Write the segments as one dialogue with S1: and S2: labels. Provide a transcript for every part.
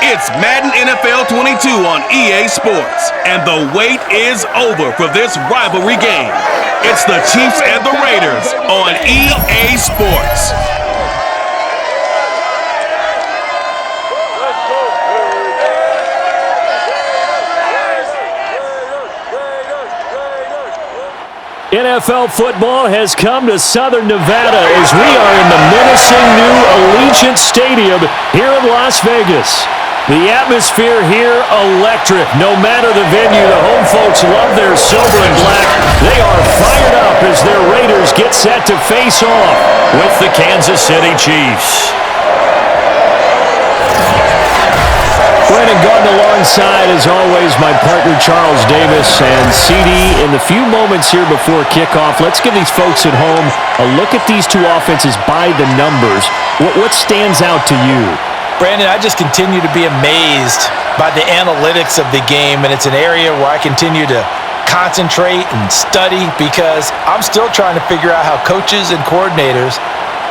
S1: It's Madden NFL 22 on EA Sports, and the wait is over for this rivalry game. It's the Chiefs and the Raiders on EA Sports.
S2: NFL football has come to Southern Nevada as we are in the menacing new Allegiant Stadium here in Las Vegas. The atmosphere here, electric. No matter the venue, the home folks love their silver and black. They are fired up as their Raiders get set to face off with the Kansas City Chiefs. Brandon Gordon alongside, as always, my partner Charles Davis. And CD, in the few moments here before kickoff, let's give these folks at home a look at these two offenses by the numbers. What stands out to you?
S3: Brandon, I just continue to be amazed by the analytics of the game, and it's an area where I continue to concentrate and study because I'm still trying to figure out how coaches and coordinators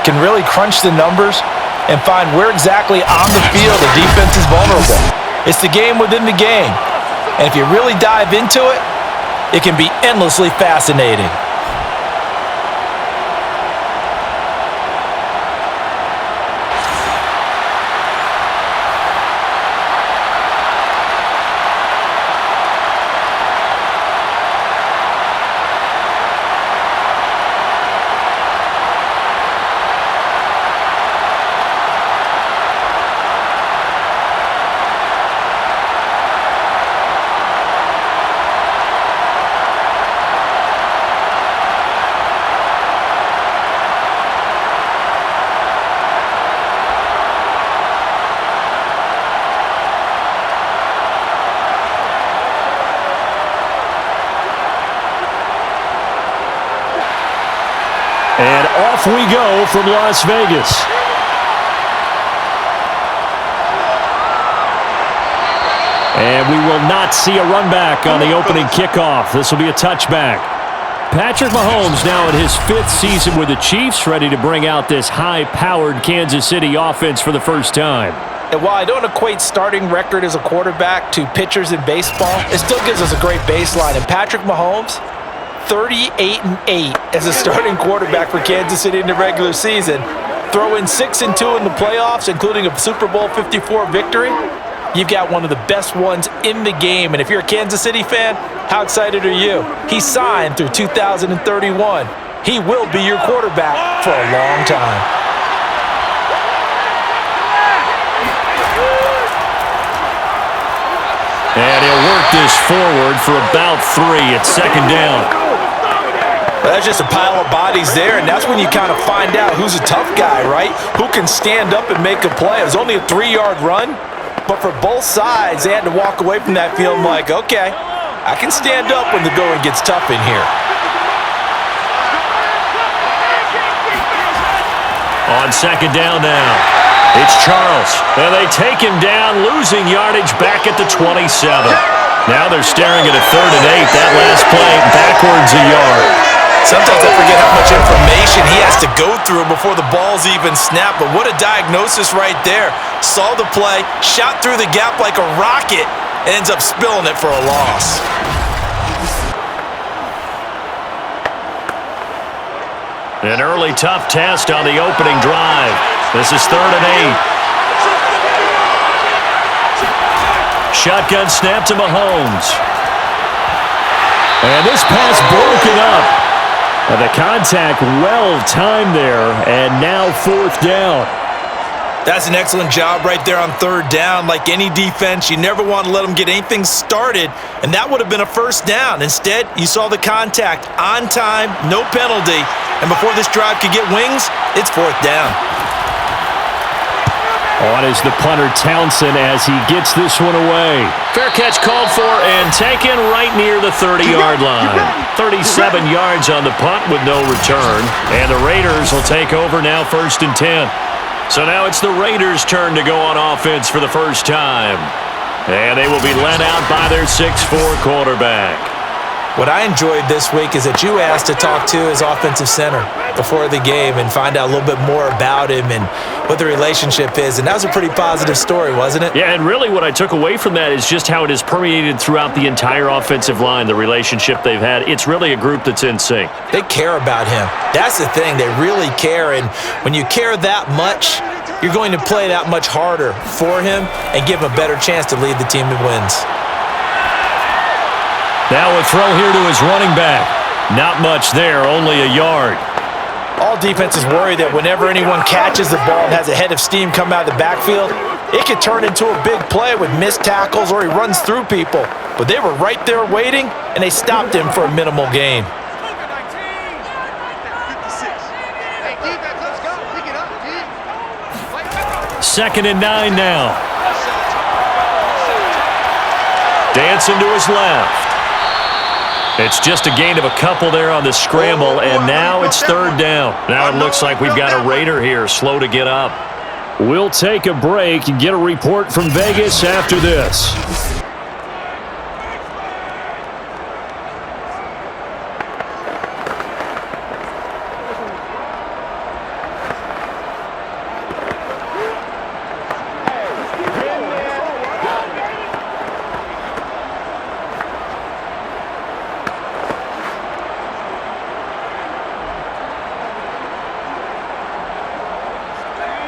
S3: can really crunch the numbers and find where exactly on the field the defense is vulnerable. It's the game within the game. And if you really dive into it, it can be endlessly fascinating.
S2: And off we go from Las Vegas. And we will not see a run back on the opening kickoff. This will be a touchback. Patrick Mahomes now in his 5th season with the Chiefs, ready to bring out this high-powered Kansas City offense for the first time.
S3: And while I don't equate starting record as a quarterback to pitchers in baseball, it still gives us a great baseline. And Patrick Mahomes, 38-8 as a starting quarterback for Kansas City in the regular season. Throw in 6-2 in the playoffs, including a Super Bowl 54 victory. You've got one of the best ones in the game. And if you're a Kansas City fan, how excited are you? He signed through 2031. He will be your quarterback for a long time.
S2: And he'll work this forward for about 3 at second down.
S3: Well, that's just a pile of bodies there, and that's when you kind of find out who's a tough guy, right? Who can stand up and make a play. It was only a 3-yard run, but for both sides, they had to walk away from that feeling like, okay, I can stand up when the going gets tough in here.
S2: On second down now, it's Charles. And they take him down, losing yardage back at the 27. Now they're staring at a 3rd and 8. That last play backwards a yard.
S3: Sometimes I forget how much information he has to go through before the ball's even snapped. But what a diagnosis right there. Saw the play, shot through the gap like a rocket, and ends up spilling it for a loss.
S2: An early tough test on the opening drive. This is 3rd and 8. Shotgun snap to Mahomes. And this pass broken up. And the contact well timed there, and now 4th down.
S3: That's an excellent job right there on 3rd down. Like any defense, you never want to let them get anything started, and that would have been a 1st down. Instead, you saw the contact on time, no penalty, and before this drive could get wings, it's 4th down.
S2: On is the punter Townsend as he gets this one away. Fair catch called for and taken right near the 30-yard line. 37 yards on the punt with no return. And the Raiders will take over now 1st and 10. So now it's the Raiders' turn to go on offense for the first time. And they will be led out by their 6'4" quarterback.
S3: What I enjoyed this week is that you asked to talk to his offensive center before the game and find out a little bit more about him and what the relationship is. And that was a pretty positive story, wasn't it?
S2: Yeah, and really what I took away from that is just how it has permeated throughout the entire offensive line, the relationship they've had. It's really a group that's in sync.
S3: They care about him. That's the thing. They really care. And when you care that much, you're going to play that much harder for him and give him a better chance to lead the team to wins.
S2: Now a throw here to his running back. Not much there, only a yard.
S3: All defenses worry that whenever anyone catches the ball and has a head of steam come out of the backfield, it could turn into a big play with missed tackles or he runs through people. But they were right there waiting, and they stopped him for a minimal gain.
S2: Second and 9 now. Dancing to his left. It's just a gain of a couple there on the scramble, and now it's third down. Now it looks like we've got a Raider here, slow to get up. We'll take a break and get a report from Vegas after this.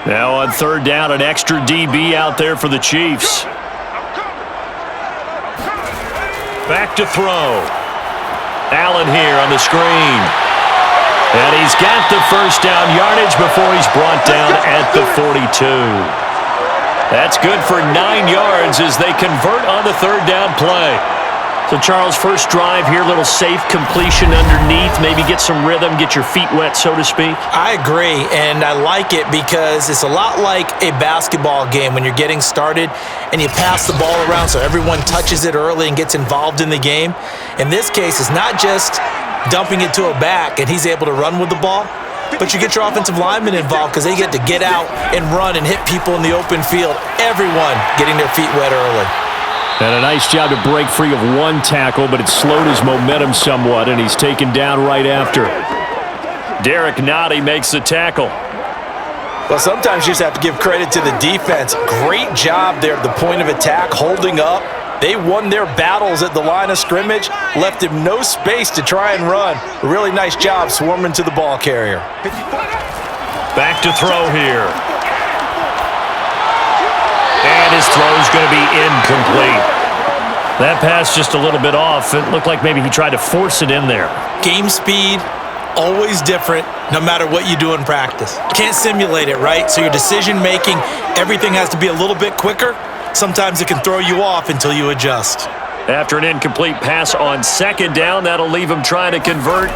S2: Now on third down, an extra DB out there for the Chiefs. Back to throw. Allen here on the screen. And he's got the first down yardage before he's brought down at the 42. That's good for 9 yards as they convert on the third down play. So, Charles, first drive here, little safe completion underneath, maybe get some rhythm, get your feet wet, so to speak.
S3: I agree, and I like it because it's a lot like a basketball game when you're getting started and you pass the ball around so everyone touches it early and gets involved in the game. In this case, it's not just dumping it to a back and he's able to run with the ball, but you get your offensive linemen involved because they get to get out and run and hit people in the open field. Everyone getting their feet wet early.
S2: And a nice job to break free of one tackle, but it slowed his momentum somewhat, and he's taken down right after. Derek Nottie makes the tackle.
S3: Well, sometimes you just have to give credit to the defense. Great job there at the point of attack, holding up. They won their battles at the line of scrimmage, left him no space to try and run. A really nice job swarming to the ball carrier.
S2: Back to throw here. And his throw's going to be incomplete. That pass just a little bit off. It looked like maybe he tried to force it in there.
S3: Game speed, always different, no matter what you do in practice. Can't simulate it, right? So your decision-making, everything has to be a little bit quicker. Sometimes it can throw you off until you adjust.
S2: After an incomplete pass on second down, that'll leave him trying to convert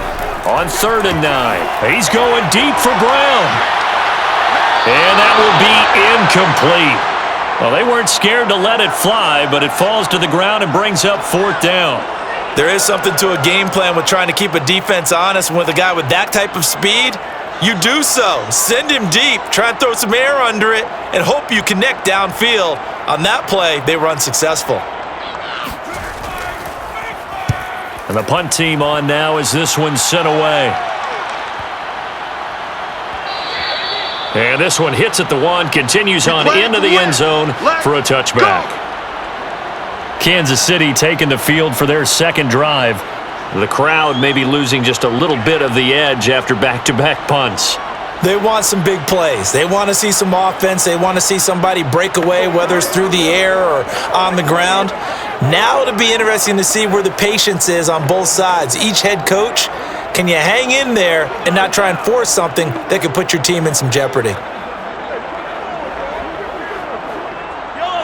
S2: on 3rd and 9. He's going deep for Brown. And that will be incomplete. Well, they weren't scared to let it fly, but it falls to the ground and brings up 4th down.
S3: There is something to a game plan with trying to keep a defense honest. And with a guy with that type of speed, you do so. Send him deep, try and throw some air under it, and hope you connect downfield. On that play, they were unsuccessful.
S2: And the punt team on now as this one's sent away. And this one hits at the 1, continues on into the end zone for a touchback. Kansas City taking the field for their second drive. The crowd may be losing just a little bit of the edge after back-to-back punts.
S3: They want some big plays. They want to see some offense. They want to see somebody break away, whether it's through the air or on the ground. Now it'll be interesting to see where the patience is on both sides. Each head coach, can you hang in there and not try and force something that could put your team in some jeopardy?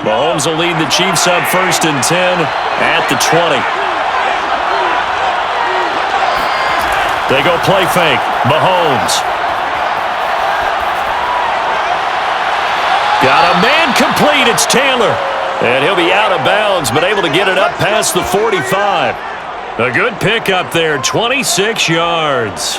S2: Mahomes will lead the Chiefs up 1st and 10 at the 20. They go play fake. Mahomes. Got a man complete. It's Taylor. And he'll be out of bounds, but able to get it up past the 45. A good pickup there, 26 yards.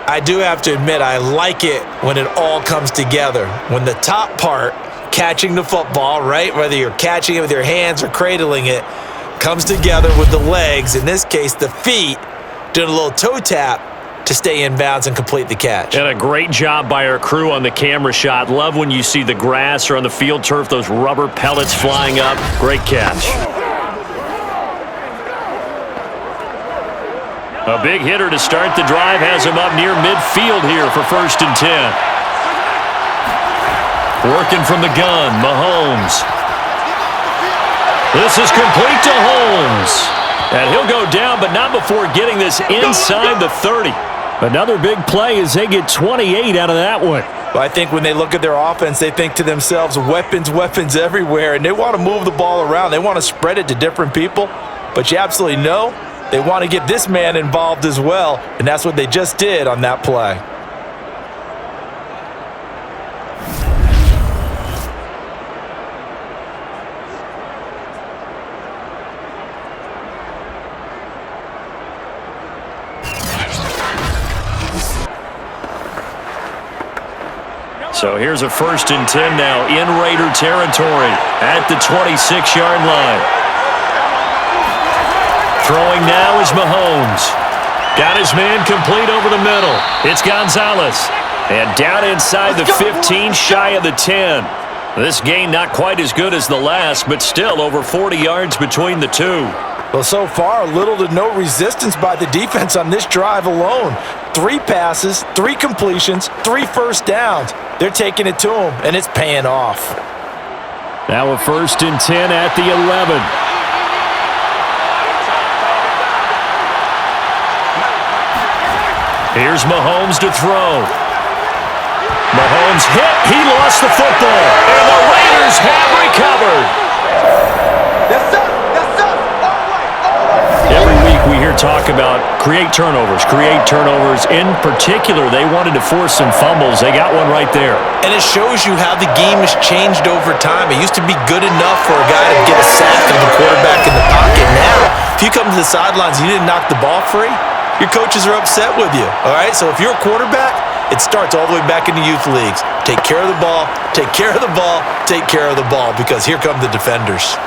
S3: I do have to admit, I like it when it all comes together. When the top part, catching the football, right, whether you're catching it with your hands or cradling it, comes together with the legs, in this case the feet, doing a little toe tap to stay in bounds and complete the catch.
S2: And a great job by our crew on the camera shot. Love when you see the grass or on the field turf, those rubber pellets flying up. Great catch. A big hitter to start the drive has him up near midfield here for 1st and 10. Working from the gun, Mahomes. This is complete to Holmes. And he'll go down, but not before getting this inside the 30. Another big play as they get 28 out of that one.
S3: Well, I think when they look at their offense, they think to themselves, weapons, weapons everywhere, and they want to move the ball around. They want to spread it to different people, but you absolutely know they want to get this man involved as well, and that's what they just did on that play.
S2: So here's a 1st and 10 now in Raider territory at the 26-yard line. Throwing now is Mahomes. Got his man complete over the middle. It's Gonzalez. And down inside the 15, shy of the 10. This gain not quite as good as the last, but still over 40 yards between the two.
S3: Well, so far, little to no resistance by the defense on this drive alone. 3 passes, 3 completions, 3 first downs. They're taking it to him, and it's paying off.
S2: Now a 1st and 10 at the 11. Here's Mahomes to throw. Mahomes hit. He lost the football, and the Raiders have recovered. Every week we hear talk about create turnovers. In particular, they wanted to force some fumbles. They got one right there.
S3: And it shows you how the game has changed over time. It used to be good enough for a guy to get a sack of the quarterback in the pocket. Now, if you come to the sidelines and you didn't knock the ball free, your coaches are upset with you. All right? So if you're a quarterback, it starts all the way back in the youth leagues. Take care of the ball, take care of the ball, take care of the ball, because here come the defenders.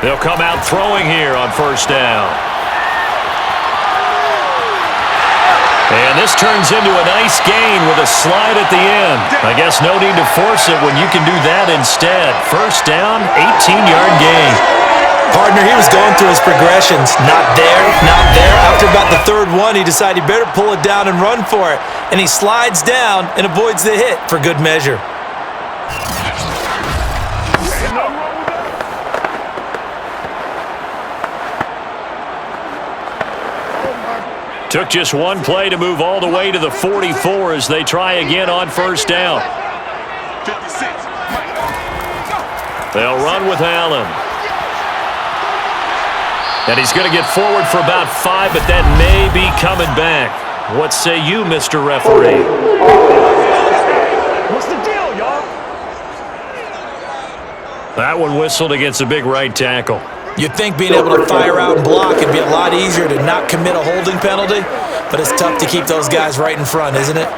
S2: They'll come out throwing here on 1st down. And this turns into a nice gain with a slide at the end. I guess no need to force it when you can do that instead. 1st down, 18-yard gain.
S3: Partner, he was going through his progressions. Not there, not there. After about the 3rd one, he decided he better pull it down and run for it. And he slides down and avoids the hit for good measure.
S2: Took just one play to move all the way to the 44 as they try again on 1st down. They'll run with Allen. And he's going to get forward for about 5, but that may be coming back. What say you, Mr. Referee?
S4: What's the deal, y'all?
S2: That one whistled against a big right tackle.
S3: You'd think being able to fire out and block would be a lot easier to not commit a holding penalty, but it's tough to keep those guys right in front, isn't it?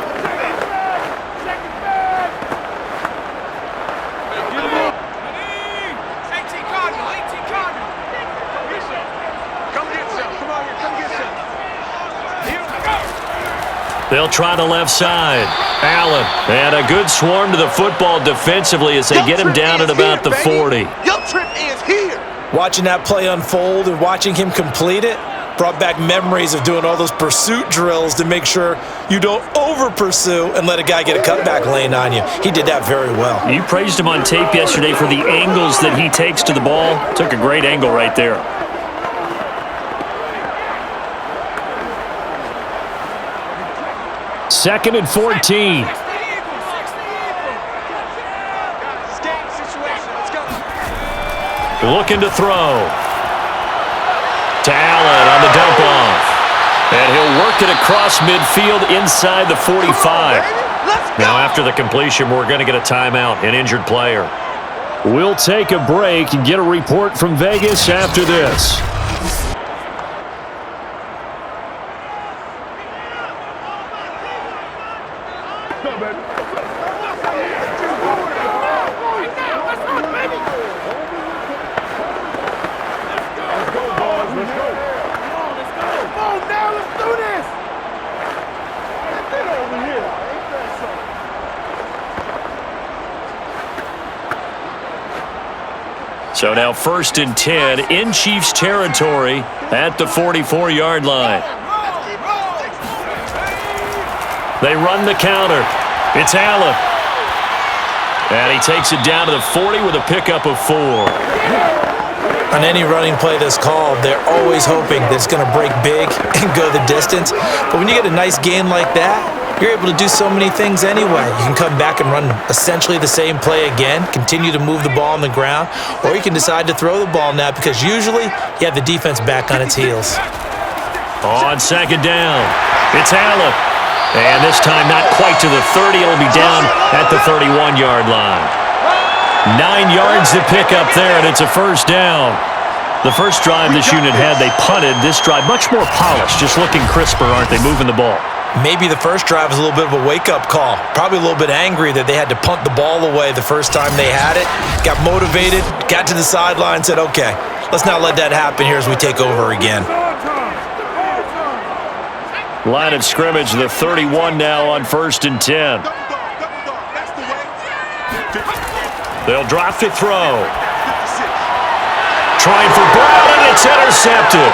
S2: They'll try the left side. Allen. And a good swarm to the football defensively as they get him down at about the 40.
S4: Your trip is here.
S3: Watching that play unfold and watching him complete it brought back memories of doing all those pursuit drills to make sure you don't over-pursue and let a guy get a cutback lane on you. He did that very well.
S2: You praised him on tape yesterday for the angles that he takes to the ball. Took a great angle right there. Second and 14. Looking to throw. To Allen on the dump off. And he'll work it across midfield inside the 45. Now after the completion, we're going to get a timeout, an injured player. We'll take a break and get a report from Vegas after this. So now 1st and 10 in Chiefs territory at the 44-yard line. They run the counter. It's Allen. And he takes it down to the 40 with a pickup of 4.
S3: On any running play that's called, they're always hoping that it's going to break big and go the distance. But when you get a nice gain like that, you're able to do so many things anyway. You can come back and run essentially the same play again, continue to move the ball on the ground, or you can decide to throw the ball now because usually you have the defense back on its heels.
S2: On 2nd down, it's Allen. And this time not quite to the 30. It'll be down at the 31-yard line. 9 yards to pick up there, and it's a 1st down. The first drive this unit had, they punted. This drive much more polished, just looking crisper, aren't they, moving the ball?
S3: Maybe the first drive was a little bit of a wake-up call. Probably a little bit angry that they had to punt the ball away the first time they had it. Got motivated, got to the sideline, said, okay, let's not let that happen here as we take over again.
S2: Line of scrimmage, the 31 now on 1st and 10. They'll drop to throw. Trying for Brown, and it's intercepted.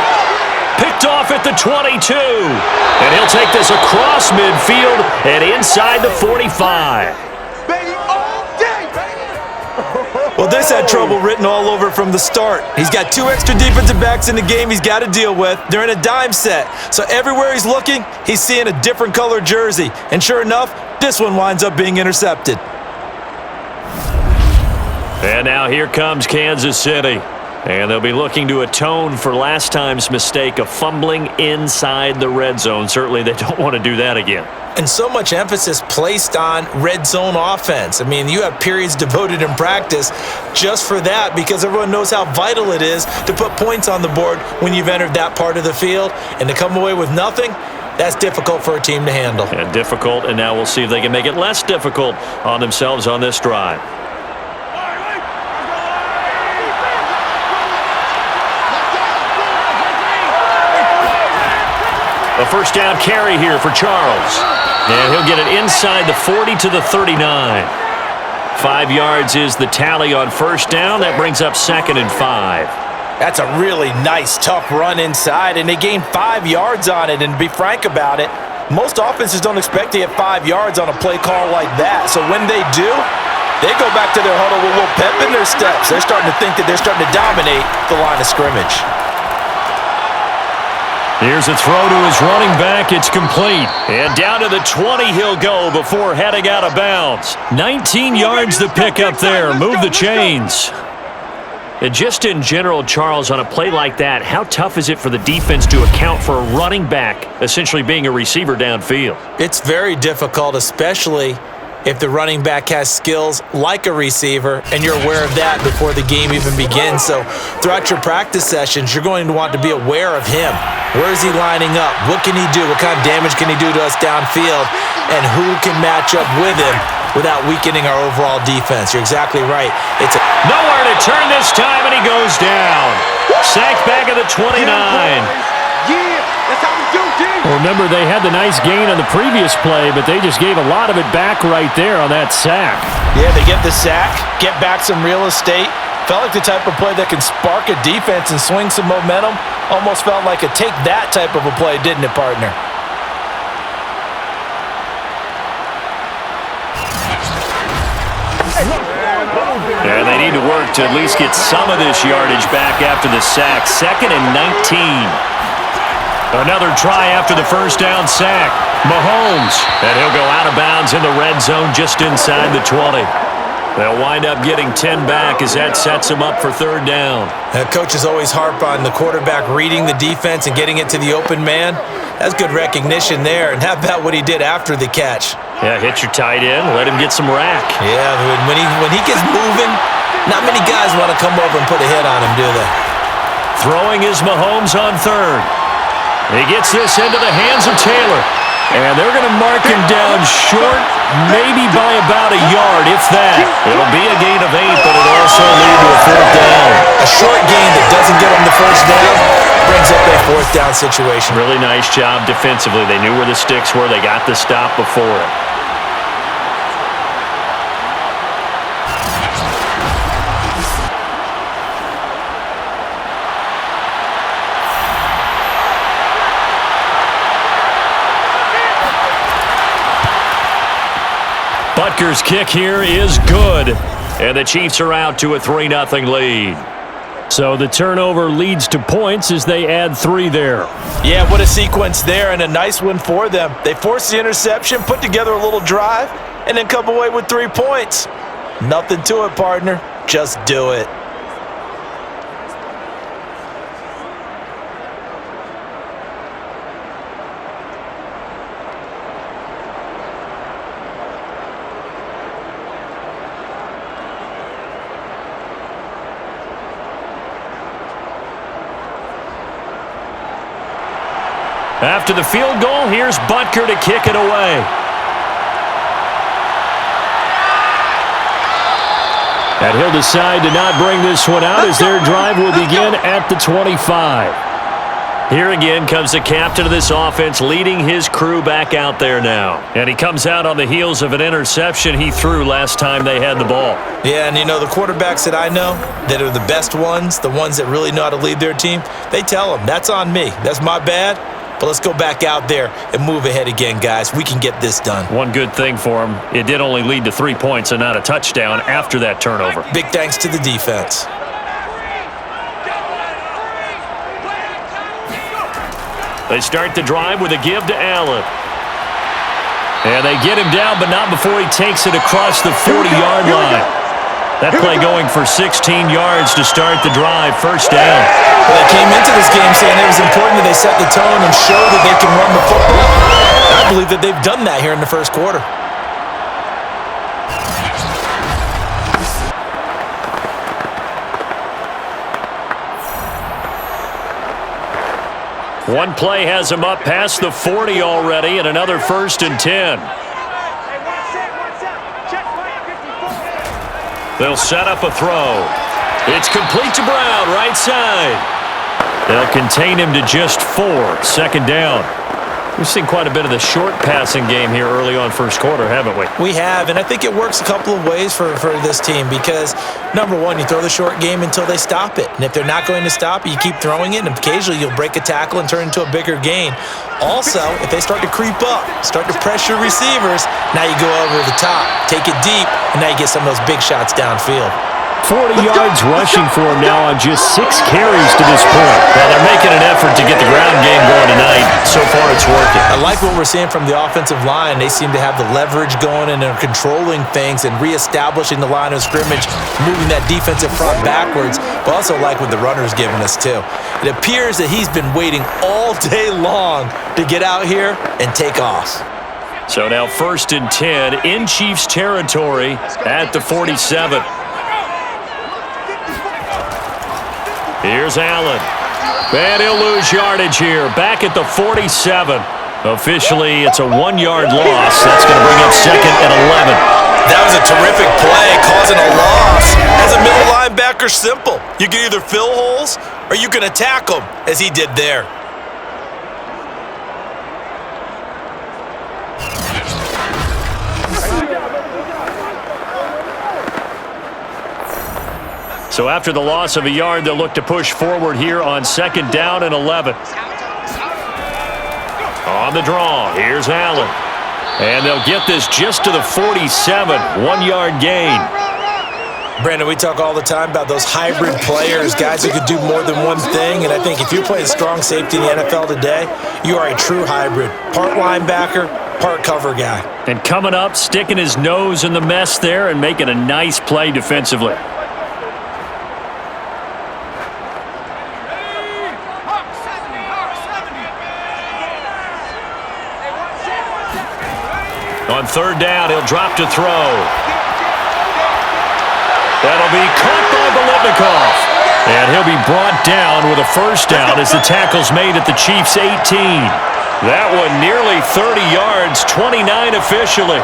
S2: Picked off at the 22. And he'll take this across midfield and inside the 45.
S3: Well, this had trouble written all over from the start. He's got 2 extra defensive backs in the game he's got to deal with. They're in a dime set. So everywhere he's looking, he's seeing a different color jersey. And sure enough, this one winds up being intercepted.
S2: And now here comes Kansas City. And they'll be looking to atone for last time's mistake of fumbling inside the red zone. Certainly they don't want to do that again.
S3: And so much emphasis placed on red zone offense. I mean, you have periods devoted in practice just for that because everyone knows how vital it is to put points on the board when you've entered that part of the field. And to come away with nothing, that's difficult for a team to handle.
S2: And difficult, and now we'll see if they can make it less difficult on themselves on this drive. A 1st down carry here for Charles. And he'll get it inside the 40 to the 39. 5 yards is the tally on 1st down. That brings up 2nd and 5.
S3: That's a really nice, tough run inside, and they gained 5 yards on it. And to be frank about it, most offenses don't expect to get 5 yards on a play call like that. So when they do, they go back to their huddle with a little pep in their steps. They're starting to think that they're starting to dominate the line of scrimmage.
S2: Here's a throw to his running back. It's complete. And down to the 20 he'll go before heading out of bounds. 19 yards to pick up there. Move the chains. And just in general, Charles, on a play like that, how tough is it for the defense to account for a running back essentially being a receiver downfield?
S3: It's very difficult, especially if the running back has skills like a receiver and you're aware of that before the game even begins. So throughout your practice sessions, you're going to want to be aware of him. Where is he lining up? What can he do? What kind of damage can he do to us downfield? And who can match up with him without weakening our overall defense? You're exactly right. It's
S2: nowhere to turn this time, and he goes down. Sacked back at the 29. Well, remember, they had the nice gain on the previous play, but they just gave a lot of it back right there on that sack.
S3: Yeah, they get the sack, get back some real estate. Felt like the type of play that can spark a defense and swing some momentum. Almost felt like a take-that type of a play, didn't it, partner?
S2: And they need to work to at least get some of this yardage back after the sack. 2nd and 19. Another try after the 1st down sack. Mahomes. And he'll go out of bounds in the red zone just inside the 20. They'll wind up getting 10 back as that sets them up for 3rd down.
S3: Coaches always harp on the quarterback reading the defense and getting it to the open man. That's good recognition there. And how about what he did after the catch?
S2: Yeah, hit your tight end, let him get some rack.
S3: Yeah, when he gets moving, Not many guys want to come over and put a hit on him, do they?
S2: Throwing is Mahomes on third. He gets this into the hands of Taylor. And they're going to mark him down short, maybe by about a yard, if that. It'll be a gain of 8, but it'll also lead to a 4th down.
S3: A short gain that doesn't get him the first down brings up a 4th down situation.
S2: Really nice job defensively. They knew where the sticks were. They got the stop before it. Butker's kick here is good, and the Chiefs are out to a 3-0 lead. So the turnover leads to points as they add 3 there.
S3: Yeah, what a sequence there, and a nice one for them. They forced the interception, put together a little drive, and then come away with 3 points. Nothing to it, partner. Just do it.
S2: After the field goal, here's Butker to kick it away. And he'll decide to not bring this one out as their drive will begin at the 25. Here again comes the captain of this offense leading his crew back out there now. And he comes out on the heels of an interception he threw last time they had the ball.
S3: Yeah, and you know, the quarterbacks that I know that are the best ones, the ones that really know how to lead their team, they tell them, that's on me. That's my bad. But let's go back out there and move ahead again, guys. We can get this done.
S2: One good thing for him, it did only lead to 3 points and not a touchdown after that turnover.
S3: Big thanks to the defense.
S2: They start the drive with a give to Allen. And they get him down, but not before he takes it across the 40-yard line. That play going for 16 yards to start the drive, first down.
S3: Well, they came into this game saying it was important that they set the tone and show that they can run the football. I believe that they've done that here in the first quarter.
S2: One play has him up past the 40 already, and another 1st and 10. They'll set up a throw. It's complete to Brown, right side. They'll contain him to just 4, 2nd down. We've seen quite a bit of the short passing game here early on first quarter, haven't we?
S3: We have, and I think it works a couple of ways for this team because, number one, you throw the short game until they stop it. And if they're not going to stop it, you keep throwing it, and occasionally you'll break a tackle and turn into a bigger gain. Also, if they start to creep up, start to pressure receivers, now you go over the top, take it deep, and now you get some of those big shots downfield.
S2: 40 yards rushing for him now on just 6 carries to this point. Well, they're making an effort to get the ground game going tonight. So far, it's working.
S3: I like what we're seeing from the offensive line. They seem to have the leverage going, and they're controlling things and reestablishing the line of scrimmage, moving that defensive front backwards, but also like what the runner's giving us, too. It appears that he's been waiting all day long to get out here and take off.
S2: So now 1st and 10 in Chiefs territory at the 47. Here's Allen. And he'll lose yardage here. Back at the 47. Officially, it's a 1-yard loss. That's going to bring up 2nd and 11.
S3: That was a terrific play, causing a loss. As a middle linebacker, simple. You can either fill holes or you can attack them, as he did there.
S2: So after the loss of a yard, they'll look to push forward here on 2nd down and 11. On the draw, here's Allen. And they'll get this just to the 47, 1-yard gain.
S3: Brandon, we talk all the time about those hybrid players, guys who could do more than one thing. And I think if you're playing strong safety in the NFL today, you are a true hybrid. Part linebacker, part cover guy.
S2: And coming up, sticking his nose in the mess there and making a nice play defensively. On 3rd down, he'll drop to throw. That'll be caught by Biletnikoff. And he'll be brought down with a first down as the tackle's made at the Chiefs' 18. That one nearly 30 yards, 29 officially.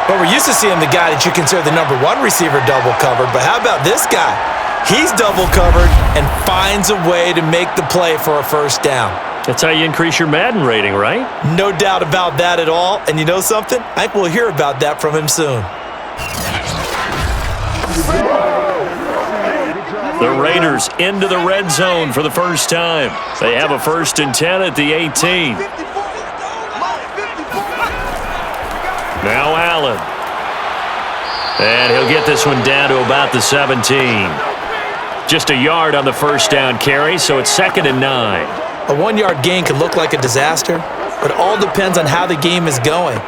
S3: But we're used to seeing the guy that you consider the number one receiver double covered. But how about this guy? He's double covered and finds a way to make the play for a first down.
S2: That's how you increase your Madden rating, right?
S3: No doubt about that at all. And you know something? I think we'll hear about that from him soon.
S2: The Raiders into the red zone for the first time. They have a 1st and 10 at the 18. Now Allen. And he'll get this one down to about the 17. Just a yard on the first down carry, so it's 2nd and 9.
S3: A 1-yard gain can look like a disaster, but it all depends on how the game is going.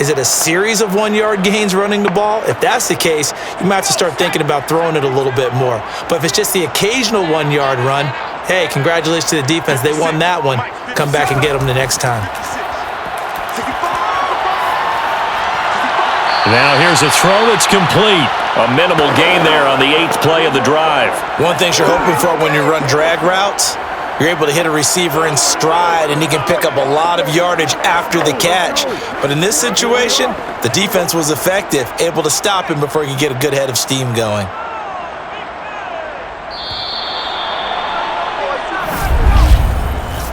S3: Is it a series of 1-yard gains running the ball? If that's the case, you might have to start thinking about throwing it a little bit more. But if it's just the occasional 1-yard run, hey, congratulations to the defense. They won that one. Come back and get them the next time.
S2: Now here's a throw that's complete. A minimal gain there on the 8th play of the drive.
S3: One thing you're hoping for when you run drag routes, you're able to hit a receiver in stride, and he can pick up a lot of yardage after the catch. But in this situation, the defense was effective, able to stop him before he could get a good head of steam going.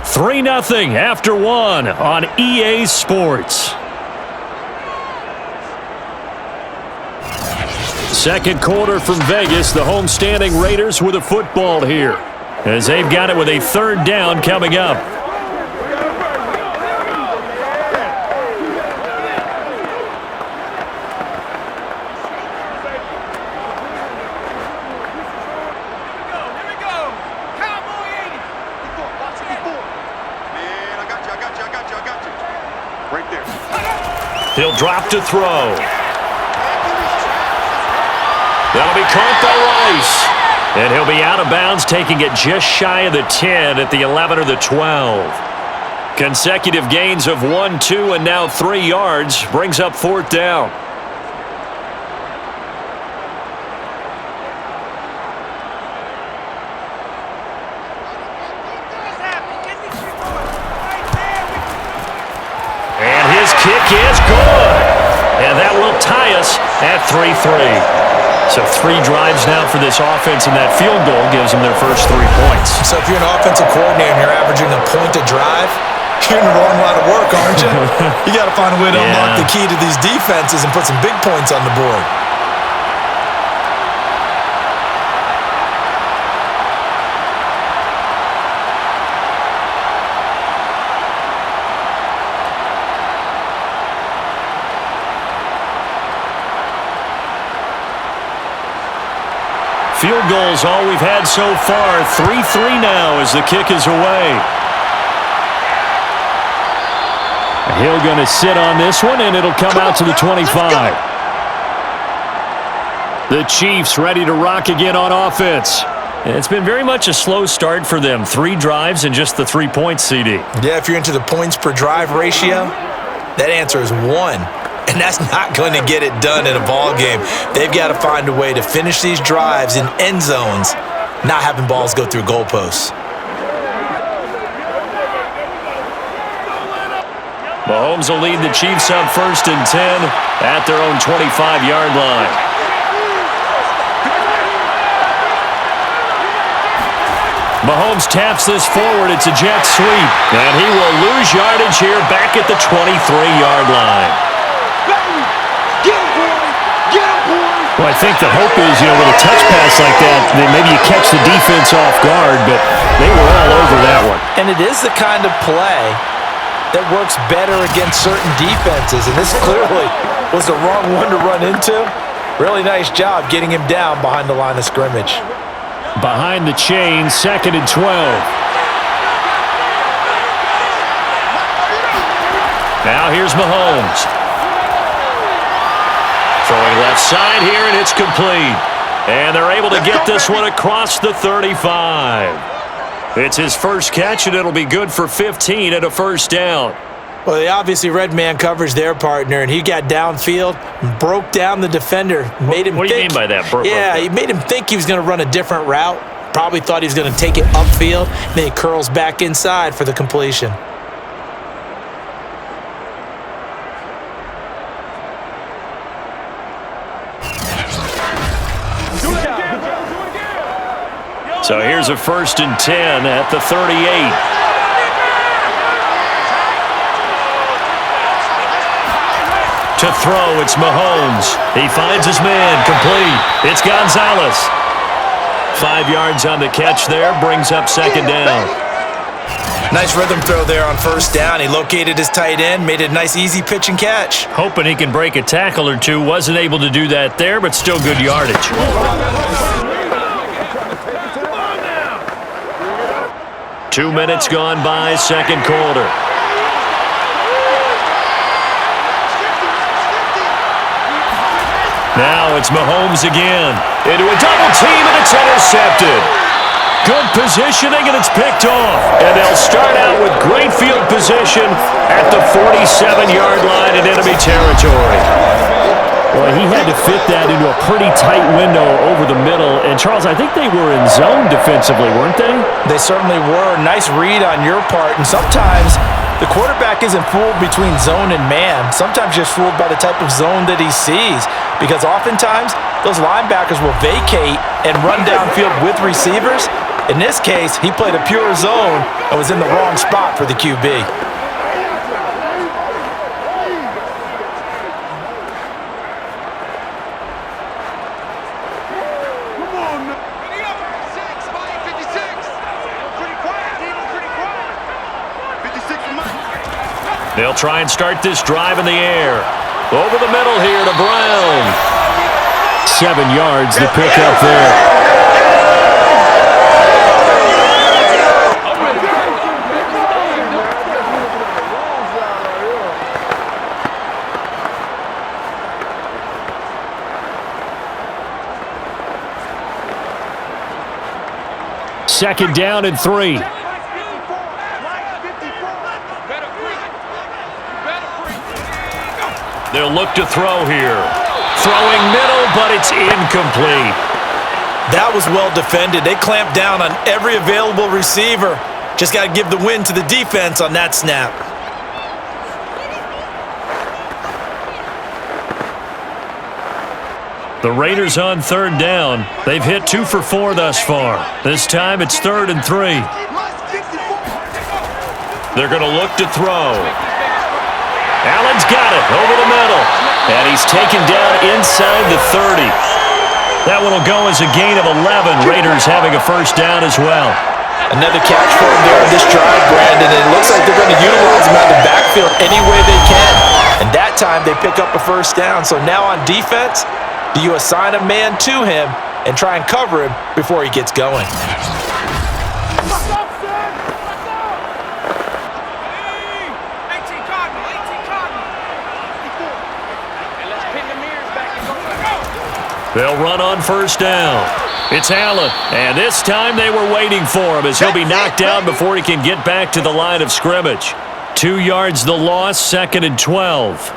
S2: Three 3-0 after one on EA Sports. Second quarter from Vegas, the homestanding Raiders with a football here, as they've got it with a 3rd down coming up. He'll drop to throw. That'll be caught by Rice. And he'll be out of bounds, taking it just shy of the 10 at the 11 or the 12. Consecutive gains of 1, 2, and now 3 yards brings up 4th down. And his kick is good. And that will tie us at 3-3. So 3 drives now for this offense, and that field goal gives them their first 3 points.
S3: So if you're an offensive coordinator and you're averaging a point a drive, you're in the wrong line of work, aren't you? You got to find a way to unlock the key to these defenses and put some big points on the board.
S2: Field goals all we've had so far. 3-3 now as the kick is away. Hill going to sit on this one, and it'll come out to the 25. The Chiefs ready to rock again on offense. It's been very much a slow start for them. 3 drives and just the 3 points, CD.
S3: Yeah, if you're into the points per drive ratio, that answer is 1. And that's not going to get it done in a ball game. They've got to find a way to finish these drives in end zones, not having balls go through goalposts.
S2: Mahomes will lead the Chiefs up 1st and 10 at their own 25-yard line. Mahomes taps this forward. It's a jet sweep. And he will lose yardage here back at the 23-yard line. Well, I think the hope is, with a touch pass like that, then maybe you catch the defense off guard, but they were all over that one.
S3: And it is the kind of play that works better against certain defenses, and this clearly was the wrong one to run into. Really nice job getting him down behind the line of scrimmage.
S2: Behind the chain, 2nd and 12. Now here's Mahomes. Throwing left side here, and it's complete. And they're able to get this one across the 35. It's his first catch, and it'll be good for 15 at a first down.
S3: Well, they obviously read man coverage their partner, and he got downfield, broke down the defender, made him
S2: What do you mean by that?
S3: He made him think he was going to run a different route. Probably thought he was going to take it upfield. Then he curls back inside for the completion.
S2: So here's a 1st and 10 at the 38. To throw, it's Mahomes. He finds his man, complete. It's Gonzalez. 5 yards on the catch there, brings up 2nd down.
S3: Nice rhythm throw there on 1st down. He located his tight end, made it a nice easy pitch and catch.
S2: Hoping he can break a tackle or two. Wasn't able to do that there, but still good yardage. 2 minutes gone by, 2nd quarter. Now it's Mahomes again. Into a double team, and it's intercepted. Good positioning, and it's picked off. And they'll start out with great field position at the 47-yard line in enemy territory. Well, he had to fit that into a pretty tight window over the middle. And, Charles, I think they were in zone defensively, weren't they?
S3: They certainly were. Nice read on your part. And sometimes the quarterback isn't fooled between zone and man. Sometimes just fooled by the type of zone that he sees. Because oftentimes, those linebackers will vacate and run downfield with receivers. In this case, he played a pure zone and was in the wrong spot for the QB.
S2: They'll try and start this drive in the air. Over the middle here to Brown. 7 yards to pick up there. Second down and 3. They'll look to throw here. Throwing middle, but it's incomplete.
S3: That was well defended. They clamped down on every available receiver. Just got to give the win to the defense on that snap.
S2: The Raiders on 3rd down. They've hit 2 for 4 thus far. This time it's 3rd and 3. They're going to look to throw. Allen's got it over the middle. And he's taken down inside the 30. That one will go as a gain of 11. Raiders having a 1st down as well.
S3: Another catch for him there on this drive, Brandon. And it looks like they're going to utilize him out of the backfield any way they can. And that time they pick up a 1st down. So now on defense, do you assign a man to him and try and cover him before he gets going?
S2: They'll run on 1st down. It's Allen, and this time they were waiting for him as he'll be knocked down before he can get back to the line of scrimmage. 2 yards the loss, 2nd and 12.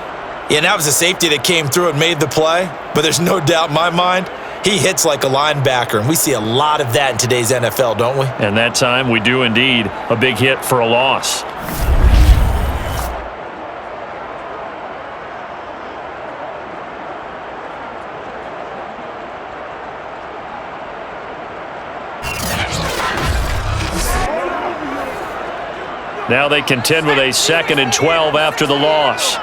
S3: Yeah, and that was a safety that came through and made the play, but there's no doubt in my mind, he hits like a linebacker, and we see a lot of that in today's NFL, don't we?
S2: And that time we do indeed. A big hit for a loss. Now they contend with a 2nd and 12 after the loss.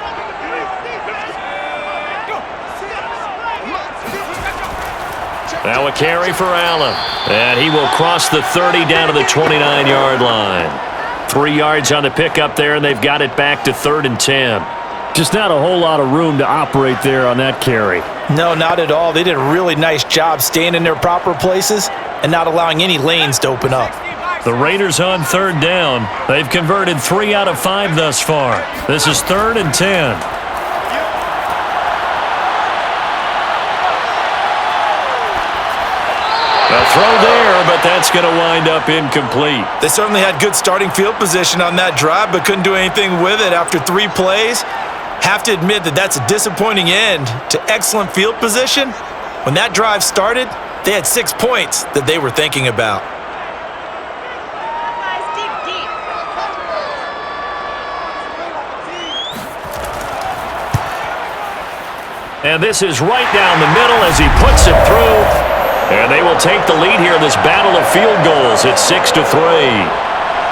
S2: Now a carry for Allen. And he will cross the 30 down to the 29-yard line. 3 yards on the pickup there, and they've got it back to 3rd and 10. Just not a whole lot of room to operate there on that carry.
S3: No, not at all. They did a really nice job staying in their proper places and not allowing any lanes to open up.
S2: The Raiders on 3rd down. They've converted 3 out of 5 thus far. This is 3rd and 10. A throw there, but that's going to wind up incomplete.
S3: They certainly had good starting field position on that drive, but couldn't do anything with it after 3 plays. Have to admit that that's a disappointing end to excellent field position. When that drive started, they had 6 points that they were thinking about.
S2: And this is right down the middle as he puts it through. And they will take the lead here in this battle of field goals. It's 6-3.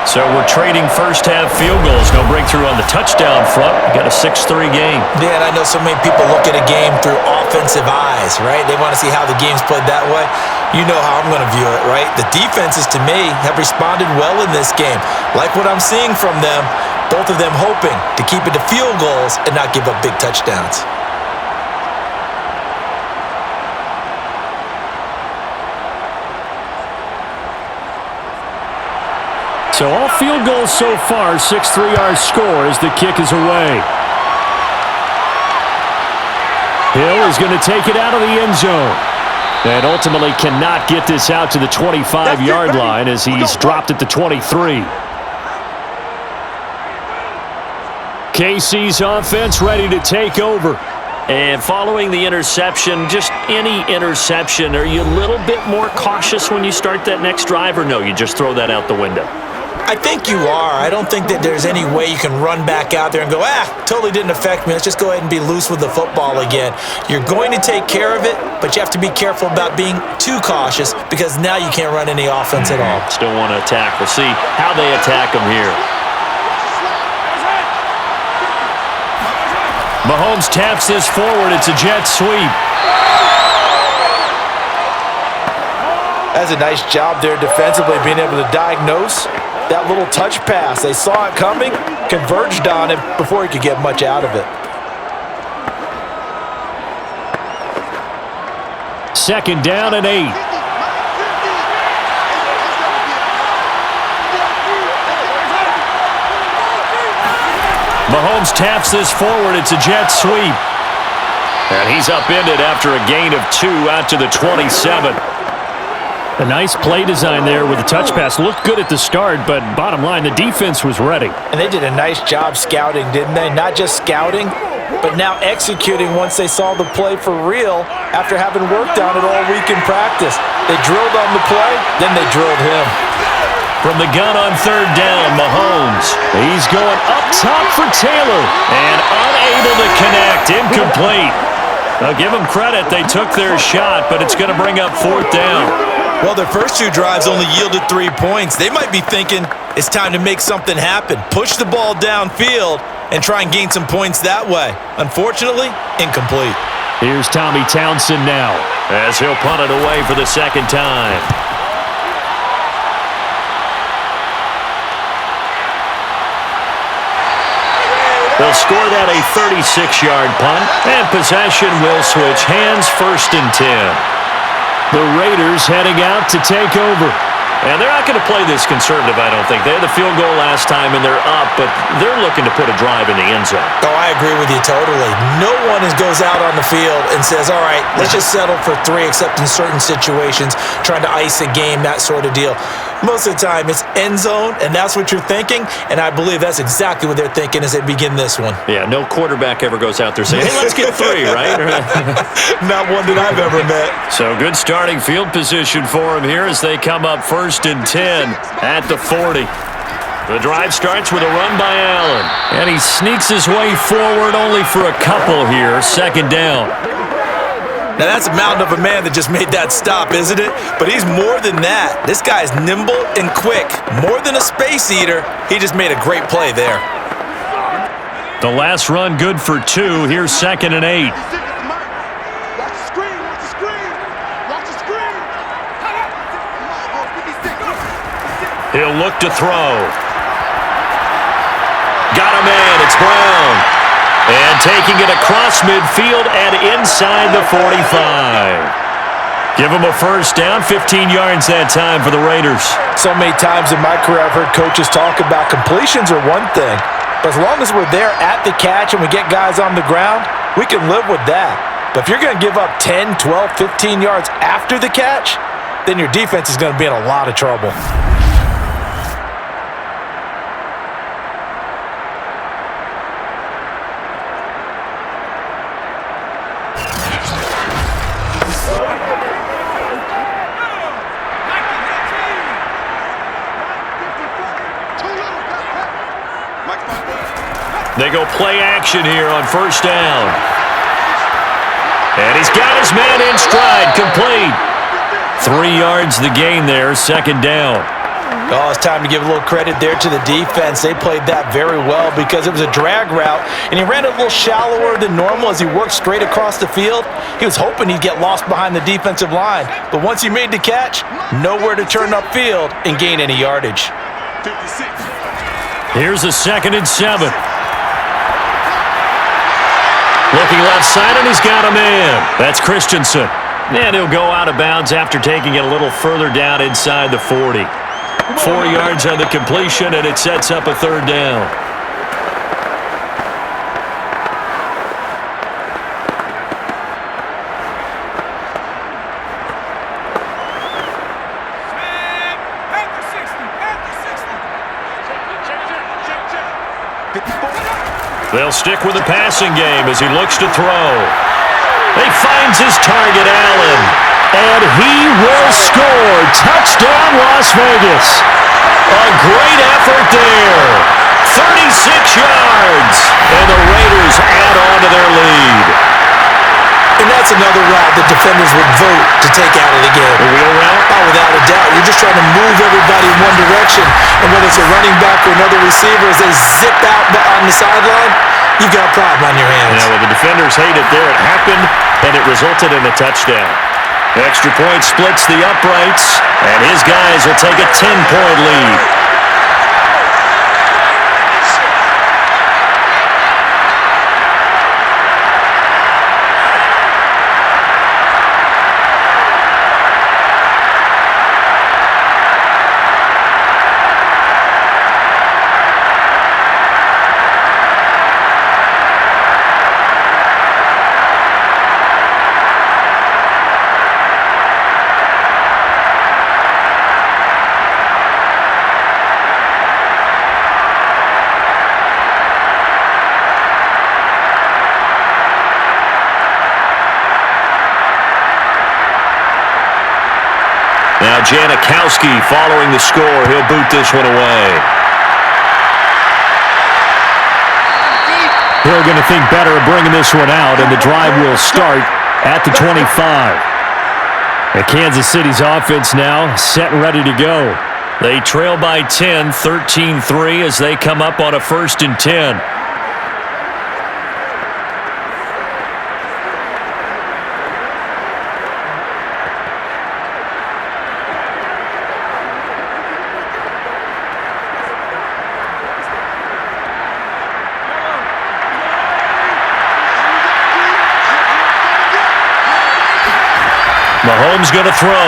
S2: So we're trading first-half field goals. No breakthrough on the touchdown front. We got a 6-3 game.
S3: Yeah, and I know so many people look at a game through offensive eyes, right? They want to see how the game's played that way. You know how I'm going to view it, right? The defenses, to me, have responded well in this game. Like what I'm seeing from them, both of them hoping to keep it to field goals and not give up big touchdowns.
S2: So all field goals so far, 6-3 our score as the kick is away. Hill is going to take it out of the end zone. And ultimately cannot get this out to the 25-yard line as he's dropped at the 23. KC's offense ready to take over. And following the interception, just any interception, are you a little bit more cautious when you start that next drive, or no, you just throw that out the window?
S3: I think you are. I don't think that there's any way you can run back out there and go, totally didn't affect me. Let's just go ahead and be loose with the football again. You're going to take care of it, but you have to be careful about being too cautious because now you can't run any offense at all.
S2: Still want to attack. We'll see how they attack them here. Mahomes taps this forward. It's a jet sweep.
S3: That's a nice job there defensively, being able to diagnose that little touch pass. They saw it coming, converged on it before he could get much out of it.
S2: Second down and 8. Mahomes taps this forward. It's a jet sweep. And he's upended after a gain of 2 out to the 27. A nice play design there with the touch pass. Looked good at the start, but bottom line, the defense was ready.
S3: And they did a nice job scouting, didn't they? Not just scouting, but now executing once they saw the play for real after having worked on it all week in practice. They drilled on the play, then they drilled him.
S2: From the gun on third down, Mahomes. He's going up top for Taylor and unable to connect. Incomplete. I'll give them credit. They took their shot, but it's going to bring up fourth down.
S3: Well, their first 2 drives only yielded 3 points. They might be thinking it's time to make something happen. Push the ball downfield and try and gain some points that way. Unfortunately, incomplete.
S2: Here's Tommy Townsend now as he'll punt it away for the second time. They'll score that a 36-yard punt, and possession will switch hands, 1st and 10. The Raiders heading out to take over. And they're not going to play this conservative, I don't think. They had the field goal last time, and they're up, but they're looking to put a drive in the end zone.
S3: Oh, I agree with you totally. No one goes out on the field and says, all right, let's just settle for 3, except in certain situations, trying to ice a game, that sort of deal. Most of the time, it's end zone, and that's what you're thinking, and I believe that's exactly what they're thinking as they begin this one.
S2: Yeah, no quarterback ever goes out there saying, hey, let's get 3, right?
S3: Not one that I've ever met.
S2: So good starting field position for them here as they come up 1st and 10 at the 40. The drive starts with a run by Allen, and he sneaks his way forward only for a couple here, 2nd down.
S3: Now, that's a mountain of a man that just made that stop, isn't it? But he's more than that. This guy's nimble and quick. More than a space eater, he just made a great play there.
S2: The last run good for 2. Here's 2nd and 8.
S4: Watch the screen, watch the screen. Watch the screen.
S2: He'll look to throw. Got a man. It's Brown. And taking it across midfield and inside the 45. Give him a first down, 15 yards that time for the Raiders.
S3: So many times in my career I've heard coaches talk about completions are one thing, but as long as we're there at the catch and we get guys on the ground, we can live with that. But if you're going to give up 10, 12, 15 yards after the catch, then your defense is going to be in a lot of trouble.
S2: They go play action here on first down. And he's got his man in stride, complete. 3 yards the gain there, second down.
S3: Oh, it's time to give a little credit there to the defense. They played that very well because it was a drag route, and he ran it a little shallower than normal as he worked straight across the field. He was hoping he'd get lost behind the defensive line, but once he made the catch, nowhere to turn upfield and gain any yardage.
S4: 56.
S2: Here's a 2nd and 7. Looking left side, and he's got a man. That's Christensen. And he'll go out of bounds after taking it a little further down inside the 40. 4 yards on the completion, and it sets up a third down. They'll stick with the passing game as he looks to throw. He finds his target, Allen, and he will score. Touchdown, Las Vegas. A great effort there. 36 yards, and the Raiders add on to their lead.
S3: And that's another route that defenders would vote to take out of the game.
S2: The wheel route?
S3: Oh, without a doubt. You're just trying to move everybody in one direction. And whether it's a running back or another receiver, as they zip out on the sideline, you've got a problem on your hands.
S2: Yeah, well, the defenders hate it there. It happened, and it resulted in a touchdown. Extra point splits the uprights, and his guys will take a 10-point lead. Now Janikowski following the score. He'll boot this one away. They're going to think better of bringing this one out, and the drive will start at the 25. And Kansas City's offense now set and ready to go. They trail by 10, 13-3 as they come up on a 1st and 10. Mahomes going to throw.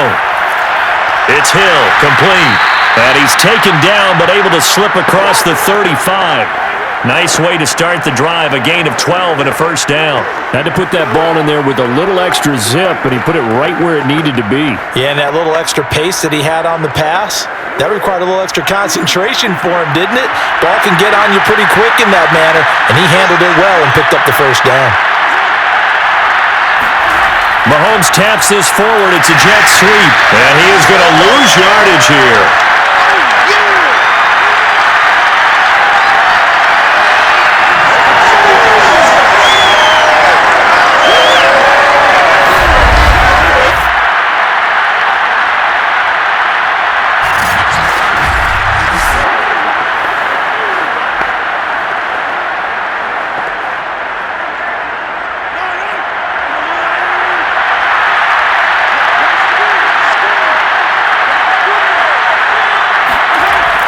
S2: It's Hill, complete. And he's taken down, but able to slip across the 35. Nice way to start the drive, a gain of 12 and a 1st down. Had to put that ball in there with a little extra zip, and he put it right where it needed to be.
S3: Yeah, and that little extra pace that he had on the pass, that required a little extra concentration for him, didn't it? Ball can get on you pretty quick in that manner, and he handled it well and picked up the 1st down.
S2: Mahomes taps this forward. It's a jet sweep. And he is going to lose yardage here.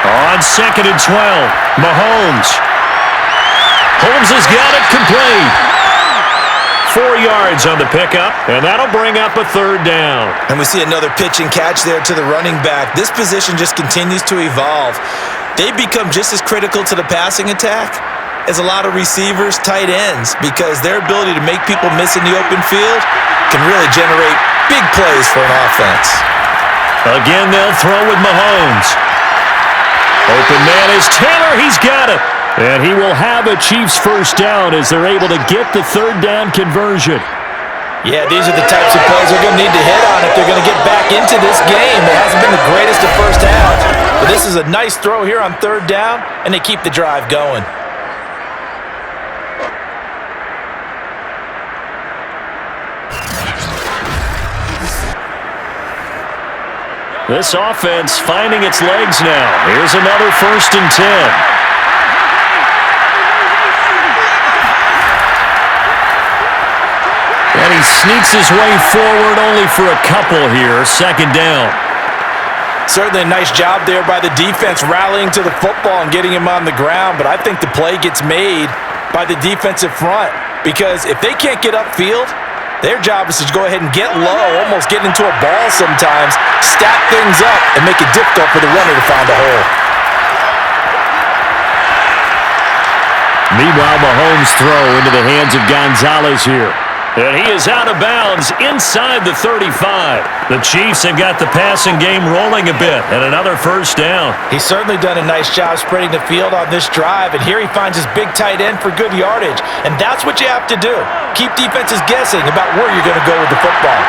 S2: On 2nd and 12, Mahomes. Holmes has got it complete. 4 yards on the pickup, and that'll bring up a 3rd down.
S3: And we see another pitch and catch there to the running back. This position just continues to evolve. They become just as critical to the passing attack as a lot of receivers, tight ends, because their ability to make people miss in the open field can really generate big plays for an offense.
S2: Again, they'll throw with Mahomes. Open man is Taylor. He's got it. And he will have a Chiefs first down as they're able to get the third down conversion.
S3: Yeah, these are the types of plays they're going to need to hit on if they're going to get back into this game. It hasn't been the greatest of first halves, but this is a nice throw here on third down, and they keep the drive going.
S2: This offense finding its legs now. Here's another 1st and 10. And he sneaks his way forward only for a couple here. 2nd down.
S3: Certainly a nice job there by the defense rallying to the football and getting him on the ground, but I think the play gets made by the defensive front because if they can't get upfield, their job is to go ahead and get low, almost get into a ball sometimes, stack things up, and make it difficult for the runner to find a hole.
S2: Meanwhile, Mahomes' throw into the hands of Gonzalez here. And he is out of bounds inside the 35. The Chiefs have got the passing game rolling a bit, and another first down.
S3: He's certainly done a nice job spreading the field on this drive, and here he finds his big tight end for good yardage. And that's what you have to do. Keep defenses guessing about where you're going to go with the football.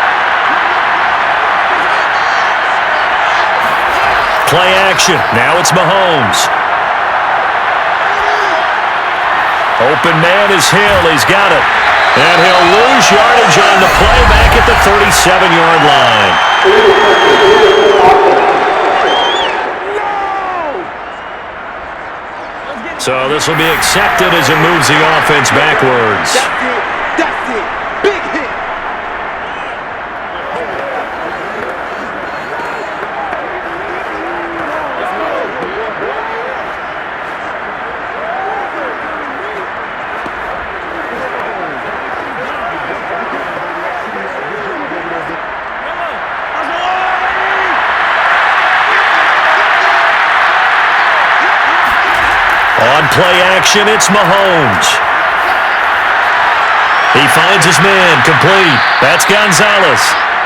S2: Play action. Now it's Mahomes. Open man is Hill. He's got it. And he'll lose yardage on the play back at the 37-yard line. So this will be accepted as it moves the offense backwards.
S4: That's it. Big hit.
S2: On play action, it's Mahomes. He finds his man, complete. That's Gonzalez.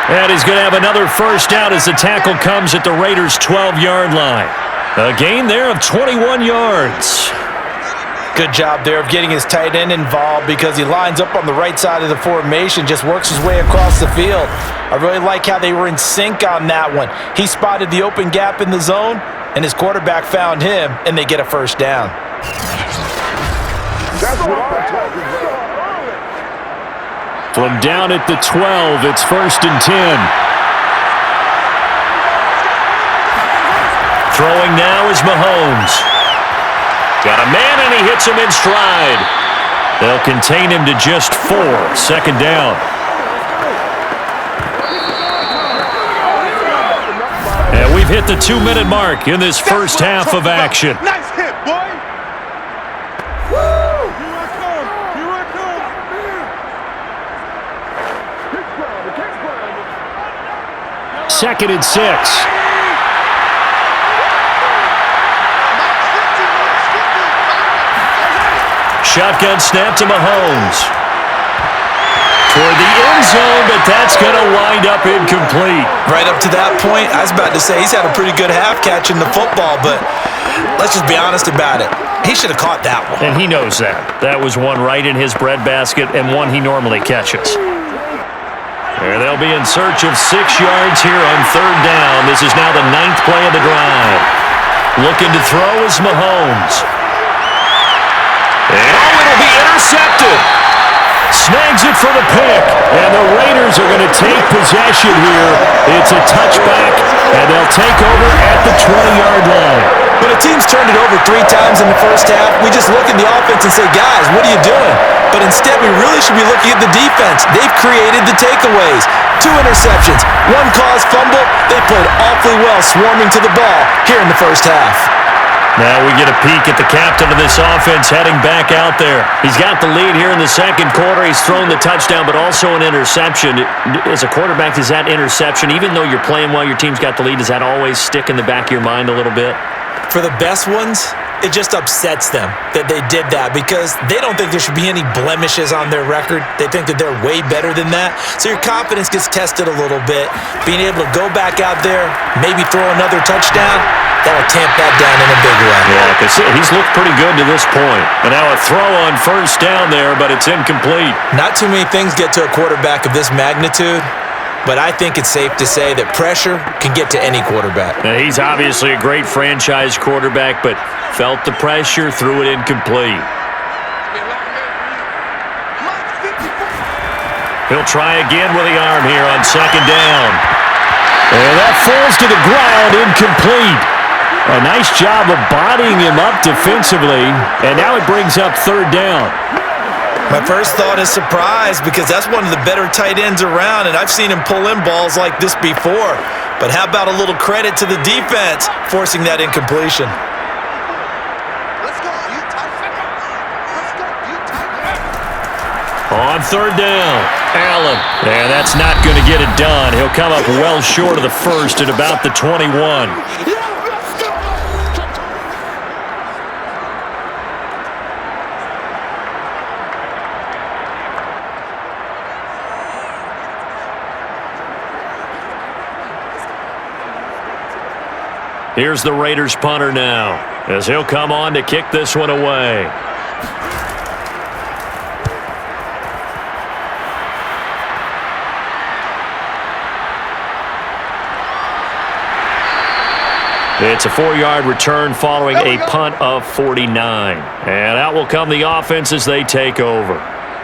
S2: And he's going to have another first down as the tackle comes at the Raiders' 12-yard line. A gain there of 21 yards.
S3: Good job there of getting his tight end involved because he lines up on the right side of the formation, just works his way across the field. I really like how they were in sync on that one. He spotted the open gap in the zone, and his quarterback found him, and they get a first down.
S4: That's what I'm talking about.
S2: From down at the 12, it's 1st and 10. Throwing now is Mahomes. Got a man, and he hits him in stride. They'll contain him to just 4. 2nd down. And we've hit the 2-minute mark in this first half of action.
S4: Nice hit, boy. Woo! Here I come. Here I come.
S2: 2nd and 6. Shotgun snap to Mahomes. Toward the end zone, but that's going to wind up incomplete.
S3: Right up to that point, I was about to say he's had a pretty good half catching the football, but let's just be honest about it. He should have caught that one.
S2: And he knows that. That was one right in his breadbasket and one he normally catches. There they'll be in search of 6 yards here on 3rd down. This is now the 9th play of the drive. Looking to throw is Mahomes. And it'll be intercepted. Snags it for the pick, and the Raiders are going to take possession here. It's a touchback, and they'll take over at the 20-yard line.
S3: When a team's turned it over 3 times in the first half, we just look at the offense and say, guys, what are you doing? But instead, we really should be looking at the defense. They've created the takeaways. 2 interceptions, 1 caused fumble. They played awfully well swarming to the ball here in the first half.
S2: Now we get a peek at the captain of this offense heading back out there. He's got the lead here in the 2nd quarter. He's thrown the touchdown, but also an interception. As a quarterback, does that interception, even though you're playing well, your team's got the lead, does that always stick in the back of your mind a little bit?
S3: For the best ones, it just upsets them that they did that because they don't think there should be any blemishes on their record. They think that they're way better than that. So your confidence gets tested a little bit. Being able to go back out there, maybe throw another touchdown, that'll tamp that down in a big way.
S2: Yeah, because he's looked pretty good to this point. And now a throw on first down there, but it's incomplete.
S3: Not too many things get to a quarterback of this magnitude, but I think it's safe to say that pressure can get to any quarterback.
S2: Now, he's obviously a great franchise quarterback, but felt the pressure, threw it incomplete. He'll try again with the arm here on second down. And that falls to the ground, incomplete. A nice job of bodying him up defensively, and now it brings up third down.
S3: My first thought is surprise because that's one of the better tight ends around, and I've seen him pull in balls like this before. But how about a little credit to the defense forcing that incompletion?
S2: On third down, Allen. And that's not going to get it done. He'll come up well short of the first at about the 21. Here's the Raiders punter now, as he'll come on to kick this one away. It's a 4-yard return following a punt of 49. And out will come the offense as they take over.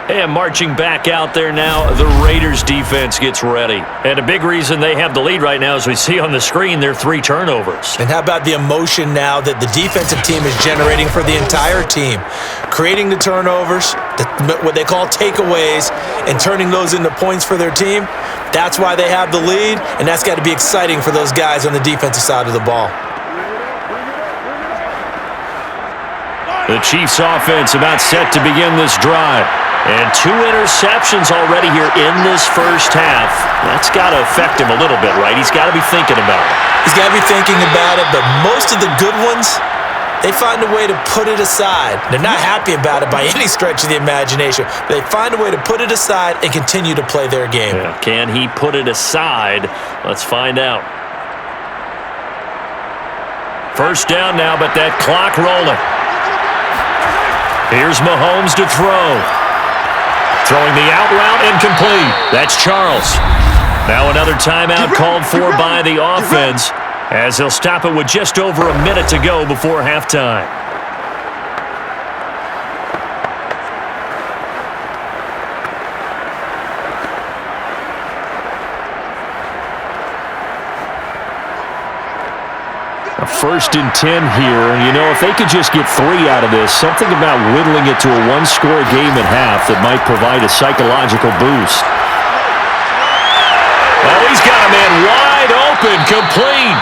S2: And marching back out there now, the Raiders defense gets ready. And a big reason they have the lead right now, as we see on the screen, their 3 turnovers.
S3: And how about the emotion now that the defensive team is generating for the entire team? Creating the turnovers, what they call takeaways, and turning those into points for their team. That's why they have the lead, and that's got to be exciting for those guys on the defensive side of the ball.
S2: The Chiefs offense about set to begin this drive. And 2 interceptions already here in this first half. That's got to affect him a little bit, right? He's got to be thinking about it.
S3: He's got to be thinking about it, but most of the good ones, they find a way to put it aside. They're not happy about it by any stretch of the imagination. They find a way to put it aside and continue to play their game.
S2: Yeah. Can he put it aside? Let's find out. First down now, but that clock rolling. Here's Mahomes to throw. Throwing the out route, incomplete. That's Charles. Now another timeout called for by the offense, as they'll stop it with just over a minute to go before halftime. A 1st and 10 here, and you know, if they could just get 3 out of this, something about whittling it to a 1-score game at half that might provide a psychological boost. Oh, he's got a man wide open, complete.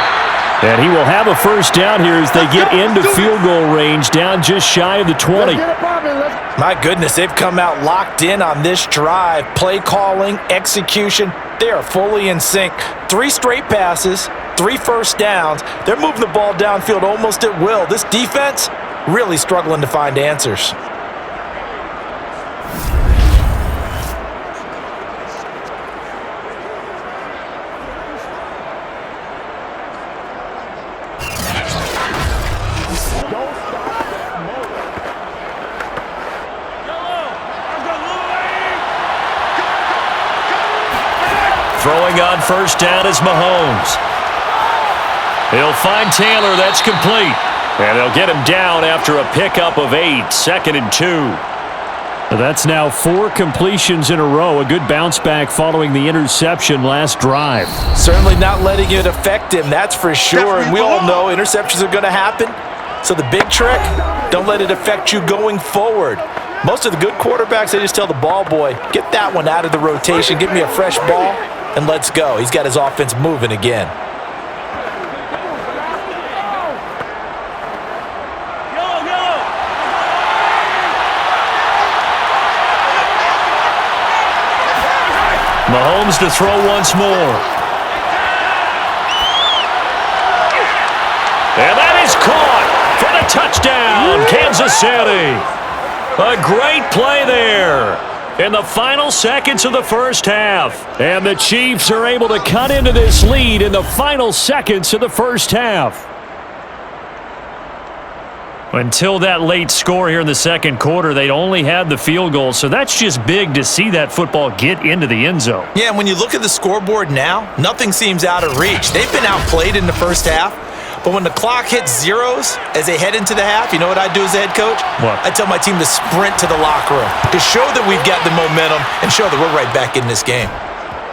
S2: And he will have a first down here as they get into field goal range, down just shy of the 20.
S3: My goodness, they've come out locked in on this drive. Play calling, execution, they are fully in sync. 3 straight passes, 3 first downs. They're moving the ball downfield almost at will. This defense really struggling to find answers.
S2: Throwing on first down is Mahomes. He'll find Taylor. That's complete. And they'll get him down after a pickup of 8. 2nd and 2. That's now 4 completions in a row. A good bounce back following the interception last drive.
S3: Certainly not letting it affect him, that's for sure. And we all know interceptions are going to happen. So the big trick, don't let it affect you going forward. Most of the good quarterbacks, they just tell the ball boy, get that one out of the rotation, give me a fresh ball, and let's go. He's got his offense moving again.
S2: Mahomes to throw once more. And that is caught for the touchdown, Kansas City. A great play there in the final seconds of the first half. And the Chiefs are able to cut into this lead in the final seconds of the first half. Until that late score here in the second quarter, they'd only had the field goal, so that's just big to see that football get into the end zone.
S3: Yeah, and when you look at the scoreboard now, nothing seems out of reach. They've been outplayed in the first half, but when the clock hits zeros as they head into the half, you know what I do as the head coach?
S2: What?
S3: I tell my team to sprint to the locker room to show that we've got the momentum and show that we're right back in this game.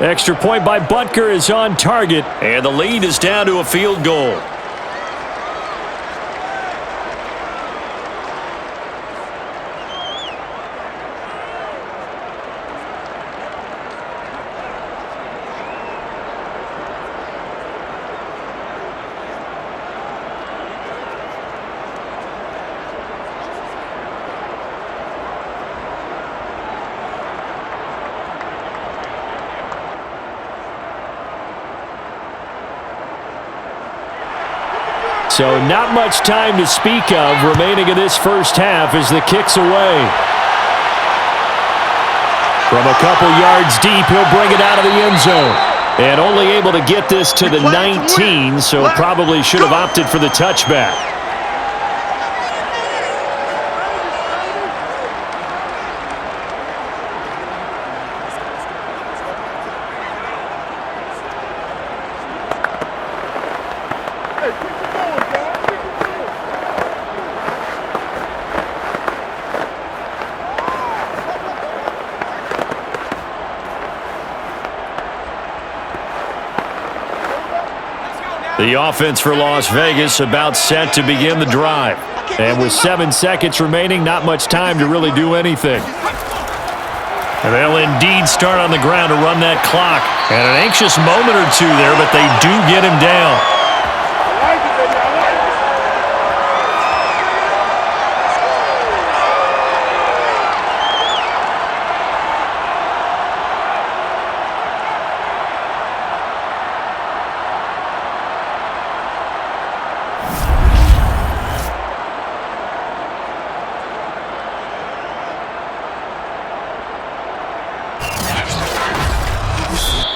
S2: Extra point by Punter is on target, and the lead is down to a field goal. So not much time to speak of remaining in this first half as the kick's away. From a couple yards deep, he'll bring it out of the end zone. And only able to get this to the 19, so probably should have opted for the touchback. The offense for Las Vegas about set to begin the drive. And with 7 seconds remaining, not much time to really do anything. And they'll indeed start on the ground to run that clock. And an anxious moment or two there, but they do get him down.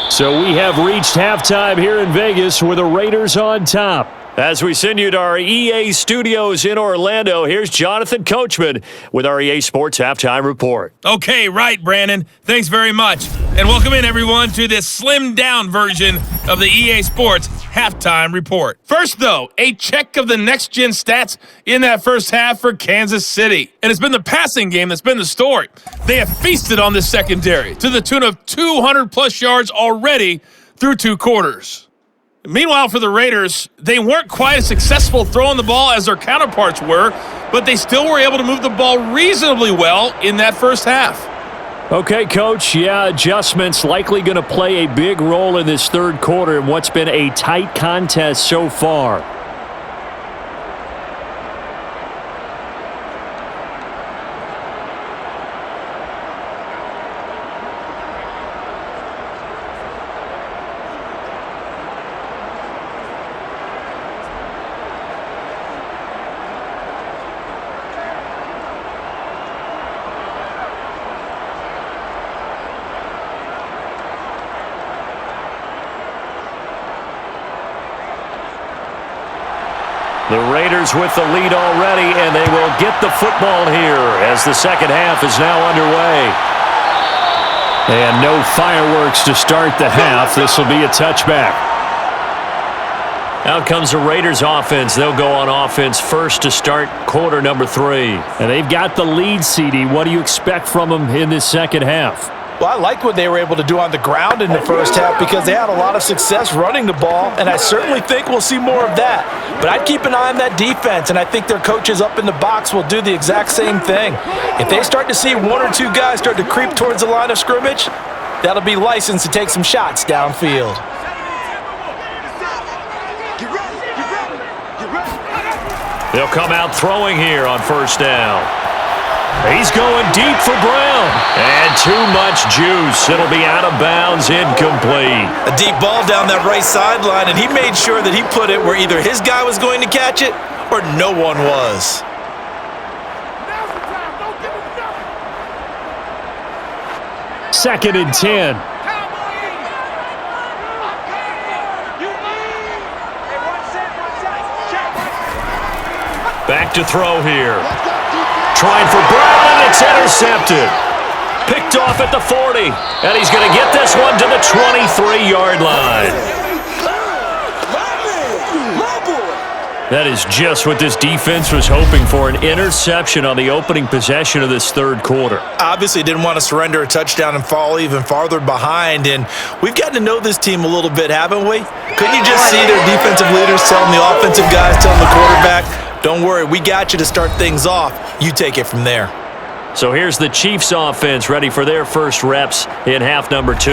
S2: So we have reached halftime here in Vegas with the Raiders on top. As we send you to our EA studios in Orlando, here's Jonathan Coachman with our EA Sports Halftime Report.
S5: Okay, right, Brandon. Thanks very much. And welcome in, everyone, to this slimmed-down version of the EA Sports Halftime Report. First, though, a check of the next-gen stats in that first half for Kansas City. And it's been the passing game that's been the story. They have feasted on this secondary to the tune of 200-plus yards already through 2 quarters. Meanwhile, for the Raiders, they weren't quite as successful throwing the ball as their counterparts were, but they still were able to move the ball reasonably well in that first half.
S2: Okay, Coach, yeah, adjustments likely going to play a big role in this third quarter in what's been a tight contest so far. The Raiders with the lead already, and they will get the football here as the second half is now underway. And no fireworks to start the half. This will be a touchback. Out comes the Raiders offense. They'll go on offense first to start quarter number 3. And they've got the lead, CD. What do you expect from them in this second half?
S3: Well, I like what they were able to do on the ground in the first half because they had a lot of success running the ball, and I certainly think we'll see more of that. But I'd keep an eye on that defense, and I think their coaches up in the box will do the exact same thing. If they start to see 1 or 2 guys start to creep towards the line of scrimmage, that'll be licensed to take some shots downfield.
S2: They'll come out throwing here on first down. He's going deep for Brown. And too much juice. It'll be out of bounds, incomplete.
S3: A deep ball down that right sideline, and he made sure that he put it where either his guy was going to catch it or no one was.
S4: Now's the time. Don't give him nothing.
S2: 2nd and 10. Back to throw here. Trying for Brown, and it's intercepted. Picked off at the 40, and he's going to get this one to the 23-yard line. That is just what this defense was hoping for, an interception on the opening possession of this third quarter.
S3: Obviously didn't want to surrender a touchdown and fall even farther behind, and we've gotten to know this team a little bit, haven't we? Couldn't you just see their defensive leaders telling the offensive guys, telling the quarterback, don't worry, we got you to start things off. You take it from there.
S2: So here's the Chiefs offense ready for their first reps in half number 2.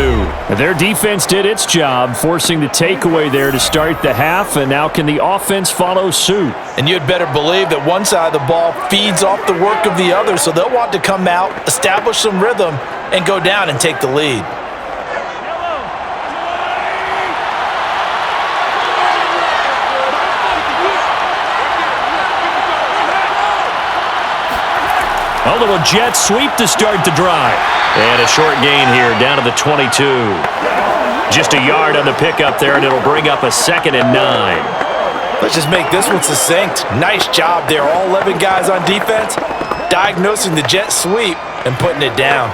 S2: Their defense did its job, forcing the takeaway there to start the half, and now can the offense follow suit?
S3: And you'd better believe that one side of the ball feeds off the work of the other, so they'll want to come out, establish some rhythm, and go down and take the lead.
S2: A little jet sweep to start the drive. And a short gain here down to the 22. Just a yard on the pickup there, and it'll bring up a 2nd and 9.
S3: Let's just make this one succinct. Nice job there. All 11 guys on defense diagnosing the jet sweep and putting it down.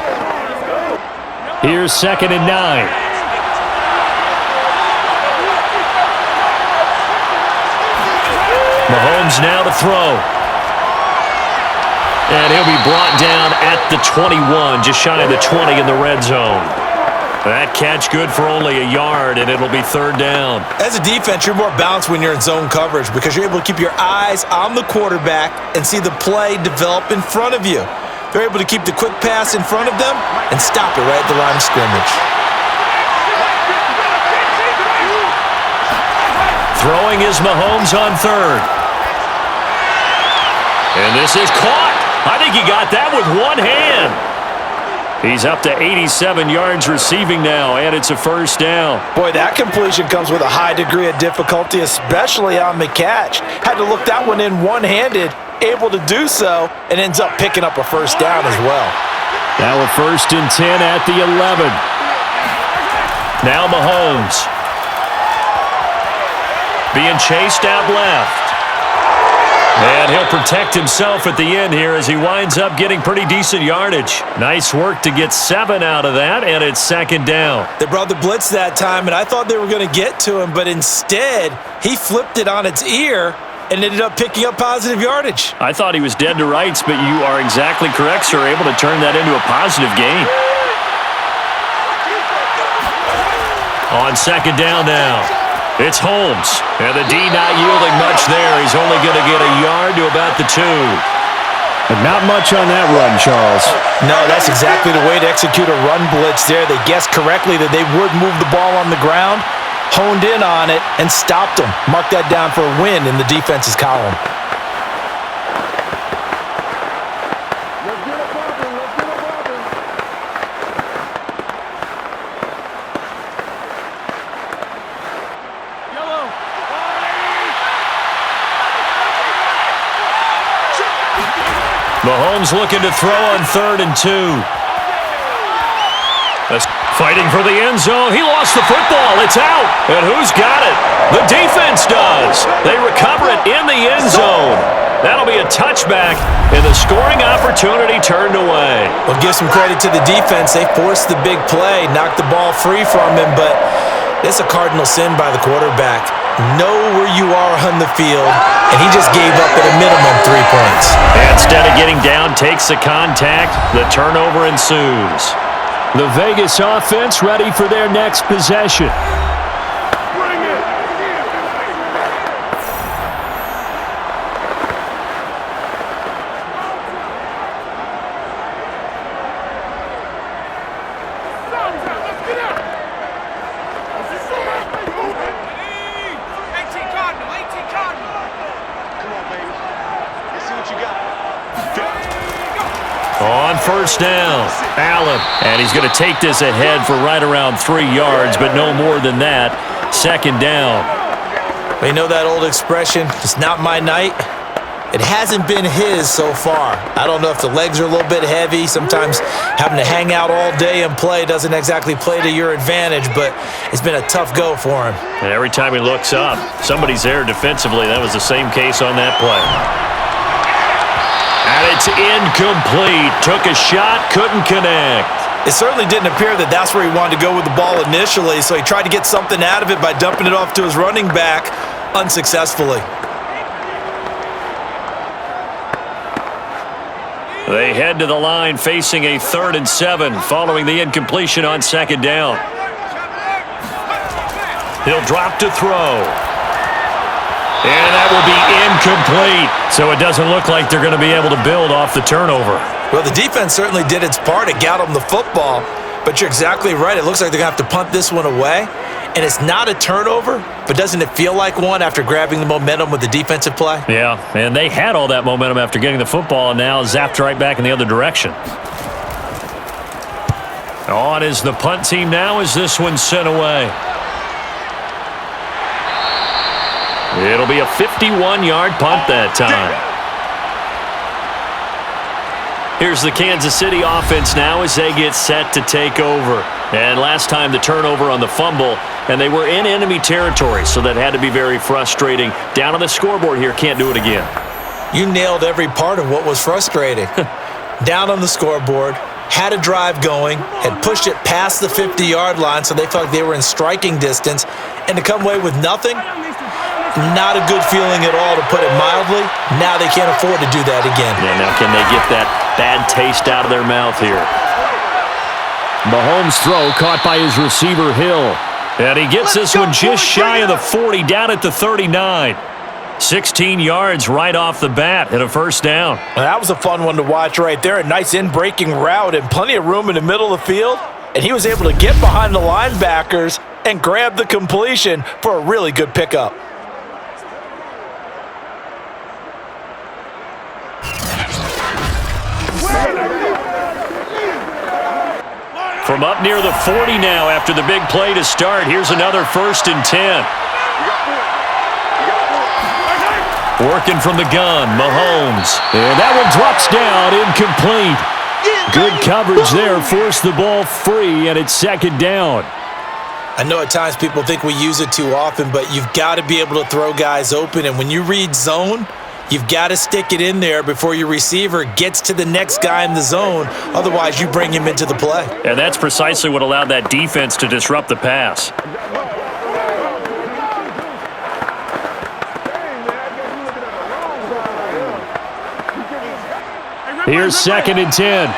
S2: Here's 2nd and 9. Mahomes now to throw. And he'll be brought down at the 21, just shy of the 20 in the red zone. That catch good for only a yard, and it'll be 3rd down.
S3: As a defense, you're more balanced when you're in zone coverage because you're able to keep your eyes on the quarterback and see the play develop in front of you. They're able to keep the quick pass in front of them and stop it right at the line of scrimmage.
S2: Throwing is Mahomes on 3rd. And this is caught. I think he got that with one hand. He's up to 87 yards receiving now, and it's a 1st down.
S3: Boy, that completion comes with a high degree of difficulty, especially on the catch. Had to look that one in one-handed, able to do so, and ends up picking up a 1st down as well.
S2: Now a 1st and 10 at the 11. Now Mahomes. Being chased out left. And he'll protect himself at the end here as he winds up getting pretty decent yardage. Nice work to get 7 out of that, and it's 2nd down.
S3: They brought the blitz that time, and I thought they were going to get to him, but instead, he flipped it on its ear and ended up picking up positive yardage.
S2: I thought he was dead to rights, but you are exactly correct, sir. Able to turn that into a positive gain. On 2nd down now. It's Holmes, and the D not yielding much there. He's only going to get a yard to about the 2.
S6: But not much on that run, Charles.
S3: No, that's exactly the way to execute a run blitz there. They guessed correctly that they would move the ball on the ground, honed in on it, and stopped them. Mark that down for a win in the defense's column.
S2: Mahomes looking to throw on 3rd and 2. That's fighting for the end zone. He lost the football. It's out. And who's got it? The defense does. They recover it in the end zone. That'll be a touchback, and the scoring opportunity turned away.
S3: Well, give some credit to the defense. They forced the big play, knocked the ball free from him, but it's a cardinal sin by the quarterback. Know where you are on the field, and he just gave up at a minimum 3 points.
S2: Instead of getting down, takes the contact. The turnover ensues. The Vegas offense ready for their next possession.
S4: Bring it. Let's get out.
S2: On 1st down, Allen. And he's going to take this ahead for right around 3 yards, but no more than that. 2nd down.
S3: You know that old expression, it's not my night? It hasn't been his so far. I don't know if the legs are a little bit heavy. Sometimes having to hang out all day and play doesn't exactly play to your advantage, but it's been a tough go for him.
S2: And every time he looks up, somebody's there defensively. That was the same case on that play. And it's incomplete. Took a shot, couldn't connect.
S3: It certainly didn't appear that that's where he wanted to go with the ball initially, so he tried to get something out of it by dumping it off to his running back unsuccessfully.
S2: They head to the line facing a 3rd and 7 following the incompletion on 2nd down. He'll drop to throw. And that will be incomplete. So it doesn't look like they're going to be able to build off the turnover.
S3: Well, the defense certainly did its part. It got them the football. But you're exactly right. It looks like they're going to have to punt this one away. And it's not a turnover, but doesn't it feel like one after grabbing the momentum with the defensive play?
S2: Yeah, and they had all that momentum after getting the football and now zapped right back in the other direction. On is the punt team now as this one's sent away. It'll be a 51-yard punt that time. Here's the Kansas City offense now as they get set to take over. And last time the turnover on the fumble, and they were in enemy territory, so that had to be very frustrating. Down on the scoreboard here, can't do it again.
S3: You nailed every part of what was frustrating. Down on the scoreboard, had a drive going, had pushed it past the 50-yard line, so they felt like they were in striking distance, and to come away with nothing, not a good feeling at all, to put it mildly. Now they can't afford to do that again.
S2: Yeah, now can they get that bad taste out of their mouth here?
S6: Mahomes' throw caught by his receiver, Hill.
S2: And he gets this one just shy of the 40, down at the 39. 16 yards right off the bat and a 1st down.
S3: Well, that was a fun one to watch right there. A nice in-breaking route and plenty of room in the middle of the field. And he was able to get behind the linebackers and grab the completion for a really good pickup.
S2: From up near the 40 now after the big play to start. Here's another 1st and 10. Working from the gun, Mahomes. And that one drops down, incomplete. Good coverage there, forced the ball free, and it's 2nd down.
S3: I know at times people think we use it too often, but you've got to be able to throw guys open. And when you read zone, you've got to stick it in there before your receiver gets to the next guy in the zone. Otherwise, you bring him into the play.
S2: And that's precisely what allowed that defense to disrupt the pass. Here's 2nd and 10.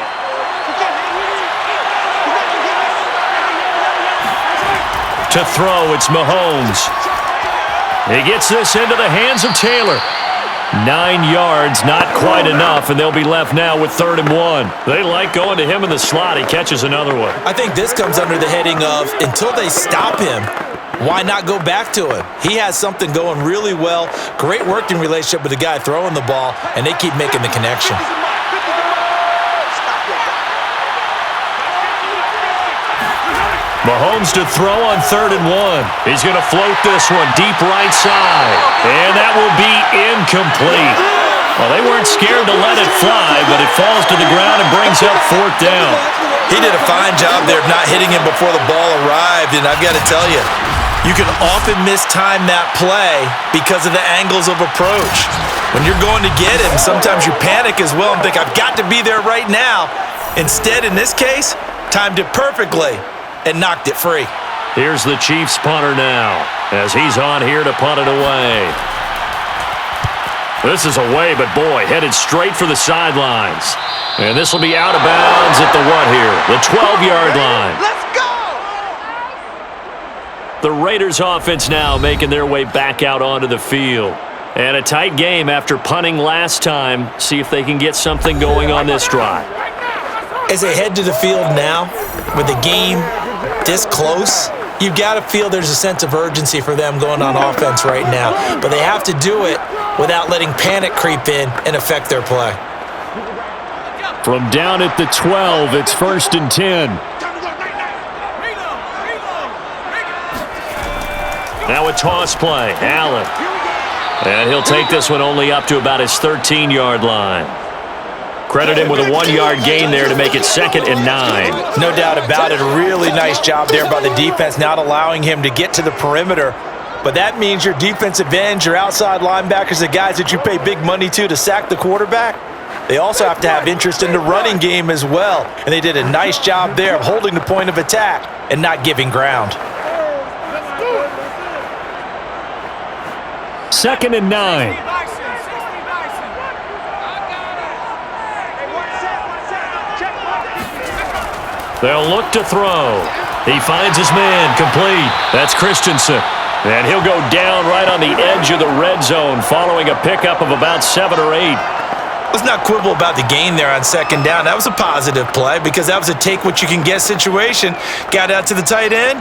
S2: To throw, it's Mahomes. He gets this into the hands of Taylor. 9 yards, not quite enough, and they'll be left now with 3rd and 1. They like going to him in the slot. He catches another one.
S3: I think this comes under the heading of, until they stop him, why not go back to him? He has something going really well. Great working relationship with the guy throwing the ball, and they keep making the connection.
S2: Mahomes to throw on 3rd and 1. He's going to float this one deep right side. And that will be incomplete. Well, they weren't scared to let it fly, but it falls to the ground and brings up 4th down.
S3: He did a fine job there of not hitting him before the ball arrived, and I've got to tell you, you can often mistime that play because of the angles of approach. When you're going to get him, sometimes you panic as well and think, I've got to be there right now. Instead, in this case, timed it perfectly and knocked it free.
S2: Here's the Chiefs punter now as he's on here to punt it away. This is away, but boy, headed straight for the sidelines. And this will be out of bounds at the what here? The 12-yard line.
S4: Let's go!
S2: The Raiders offense now making their way back out onto the field. And a tight game after punting last time. See if they can get something going on this drive.
S3: As they head to the field now, with the game this close, you've got to feel there's a sense of urgency for them going on offense right now. But they have to do it without letting panic creep in and affect their play.
S2: From down at the 12, it's 1st and 10. Now a toss play. Allen. And he'll take this one only up to about his 13-yard line. Credit him with a 1-yard gain there to make it 2nd and 9.
S3: No doubt about it. A really nice job there by the defense, not allowing him to get to the perimeter. But that means your defensive ends, your outside linebackers, the guys that you pay big money to sack the quarterback, they also have to have interest in the running game as well. And they did a nice job there of holding the point of attack and not giving ground.
S2: 2nd and 9. They'll look to throw. He finds his man, complete. That's Christensen. And he'll go down right on the edge of the red zone following a pickup of about 7 or 8.
S3: Let's not quibble about the gain there on 2nd down. That was a positive play because that was a take-what-you-can-get situation. Got out to the tight end.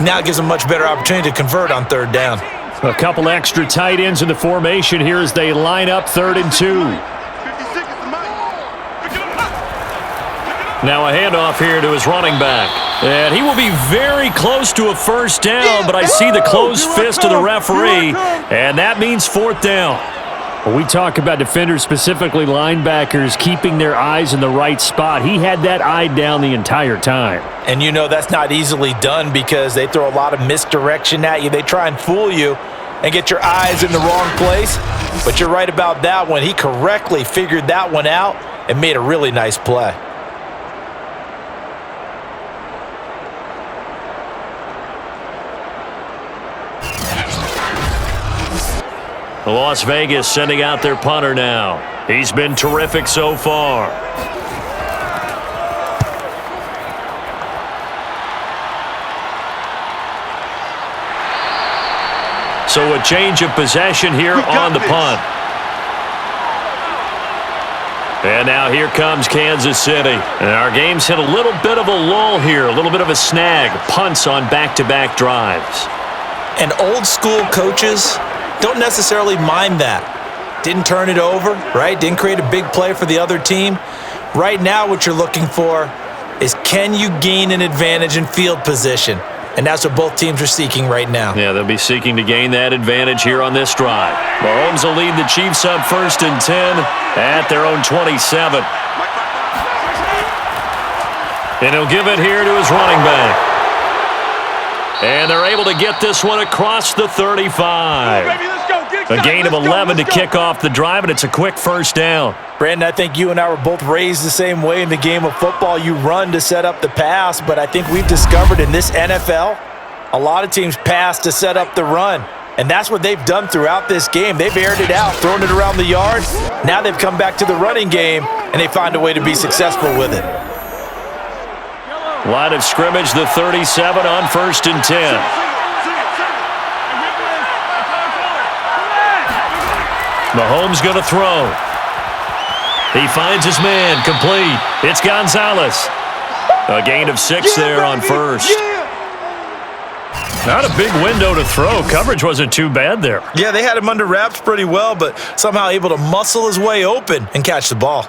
S3: Now it gives them a much better opportunity to convert on 3rd down.
S2: A couple extra tight ends in the formation here as they line up 3rd and 2. Now a handoff here to his running back. And he will be very close to a 1st down, but I see the closed fist of the referee, and that means 4th down. When we talk about defenders, specifically linebackers, keeping their eyes in the right spot, he had that eye down the entire time.
S3: And you know that's not easily done because they throw a lot of misdirection at you. They try and fool you and get your eyes in the wrong place. But you're right about that one. He correctly figured that one out and made a really nice play.
S2: Las Vegas sending out their punter now. He's been terrific so far. So a change of possession here on the punt. And now here comes Kansas City. And our game's hit a little bit of a lull here, a little bit of a snag. Punts on back-to-back drives.
S3: And old school coaches don't necessarily mind that. Didn't turn it over, right? Didn't create a big play for the other team. Right now what you're looking for is can you gain an advantage in field position? And that's what both teams are seeking right now.
S2: Yeah, they'll be seeking to gain that advantage here on this drive. Mahomes will lead the Chiefs up 1st and 10 at their own 27. And he'll give it here to his running back. And they're able to get this one across the 35. A gain of 11 to kick off the drive, and it's a quick 1st down.
S3: Brandon, I think you and I were both raised the same way in the game of football. You run to set up the pass, but I think we've discovered in this NFL, a lot of teams pass to set up the run. And that's what they've done throughout this game. They've aired it out, thrown it around the yard. Now they've come back to the running game, and they find a way to be successful with it.
S2: Line of scrimmage, the 37 on 1st and 10. Mahomes going to throw. He finds his man, complete. It's Gonzalez. A gain of 6 there on 1st. Not a big window to throw. Coverage wasn't too bad there.
S3: Yeah, they had him under wraps pretty well, but somehow able to muscle his way open and catch the ball.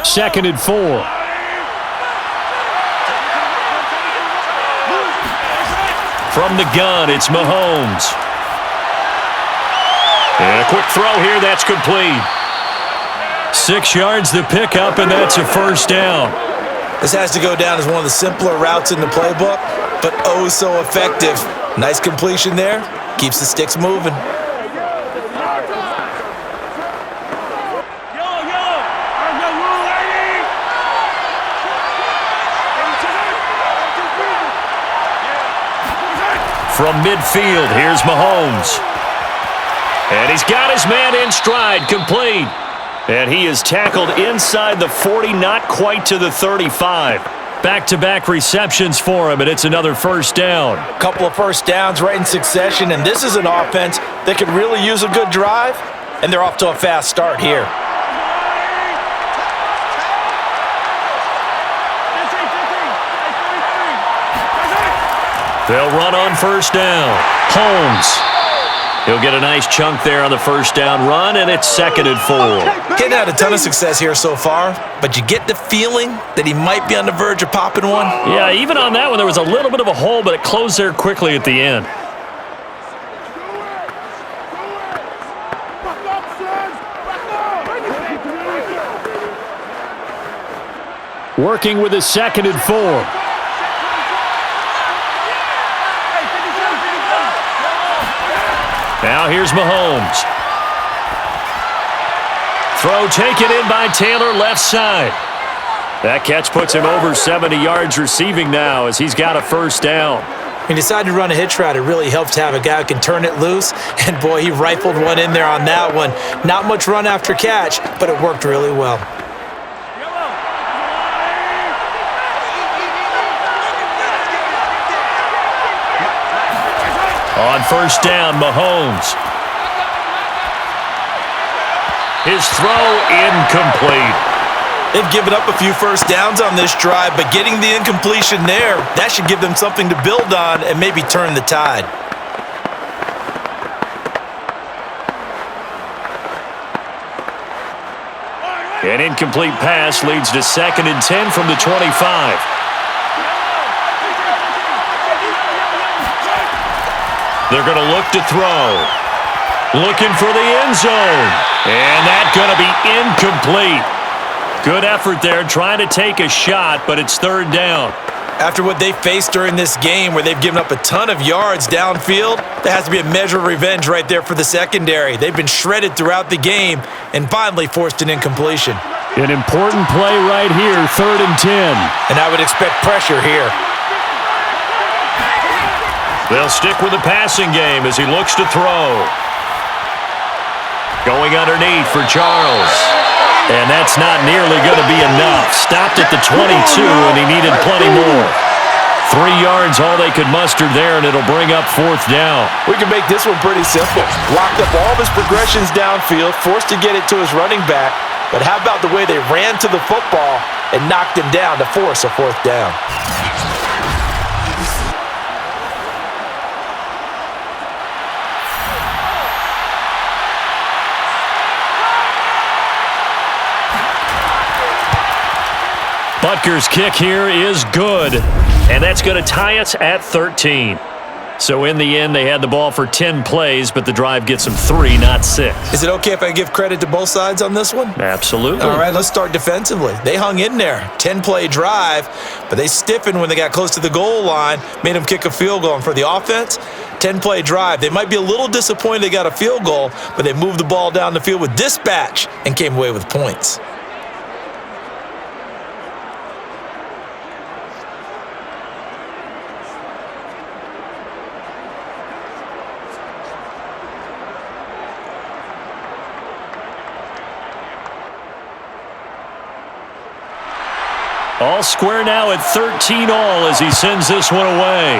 S2: Second and 4. From the gun, it's Mahomes. And a quick throw here, that's complete. 6 yards to pick up, and that's a 1st down.
S3: This has to go down as one of the simpler routes in the playbook, but oh so effective. Nice completion there. Keeps the sticks moving.
S2: From midfield, here's Mahomes. And he's got his man in stride, complete. And he is tackled inside the 40, not quite to the 35. Back-to-back receptions for him, and it's another 1st down.
S3: A couple of 1st downs right in succession, and this is an offense that could really use a good drive, and they're off to a fast start here. They'll run on 1st down.
S2: Holmes. He'll get a nice chunk there on the first down run, and it's 2nd and 4.
S3: Getting had a ton of success here so far, but you get the feeling that he might be on the verge of popping one.
S2: Yeah, even on that one, there was a little bit of a hole, but it closed there quickly at the end. Working with a 2nd and 4. Now here's Mahomes. Throw taken in by Taylor, left side. That catch puts him over 70 yards receiving now as he's got a first down.
S3: He decided to run a hitch route. It really helped to have a guy who can turn it loose. And, boy, he rifled one in there on that one. Not much run after catch, but it worked really well.
S2: On first down, Mahomes. His throw incomplete.
S3: They've given up a few first downs on this drive, but getting the incompletion there, that should give them something to build on and maybe turn the tide.
S2: An incomplete pass leads to 2nd and 10 from the 25. They're going to look to throw. Looking for the end zone. And that's going to be incomplete. Good effort there trying to take a shot, but it's 3rd down.
S3: After what they faced during this game where they've given up a ton of yards downfield, there has to be a measure of revenge right there for the secondary. They've been shredded throughout the game and finally forced an incompletion.
S2: An important play right here, 3rd and 10.
S3: And I would expect pressure here.
S2: They'll stick with the passing game as he looks to throw. Going underneath for Charles. And that's not nearly going to be enough. Stopped at the 22, and he needed plenty more. 3 yards, all they could muster there, and it'll bring up 4th down.
S3: We can make this one pretty simple. Blocked up all of his progressions downfield, forced to get it to his running back. But how about the way they ran to the football and knocked him down to force a 4th down?
S2: Butker's kick here is good, and that's going to tie us at 13. So in the end, they had the ball for 10 plays, but the drive gets them 3, not 6.
S3: Is it okay if I give credit to both sides on this one?
S2: Absolutely.
S3: All right, let's start defensively. They hung in there. 10-play drive, but they stiffened when they got close to the goal line, made them kick a field goal. And for the offense, 10-play drive. They might be a little disappointed they got a field goal, but they moved the ball down the field with dispatch and came away with points.
S2: All square now at 13 all as he sends this one away.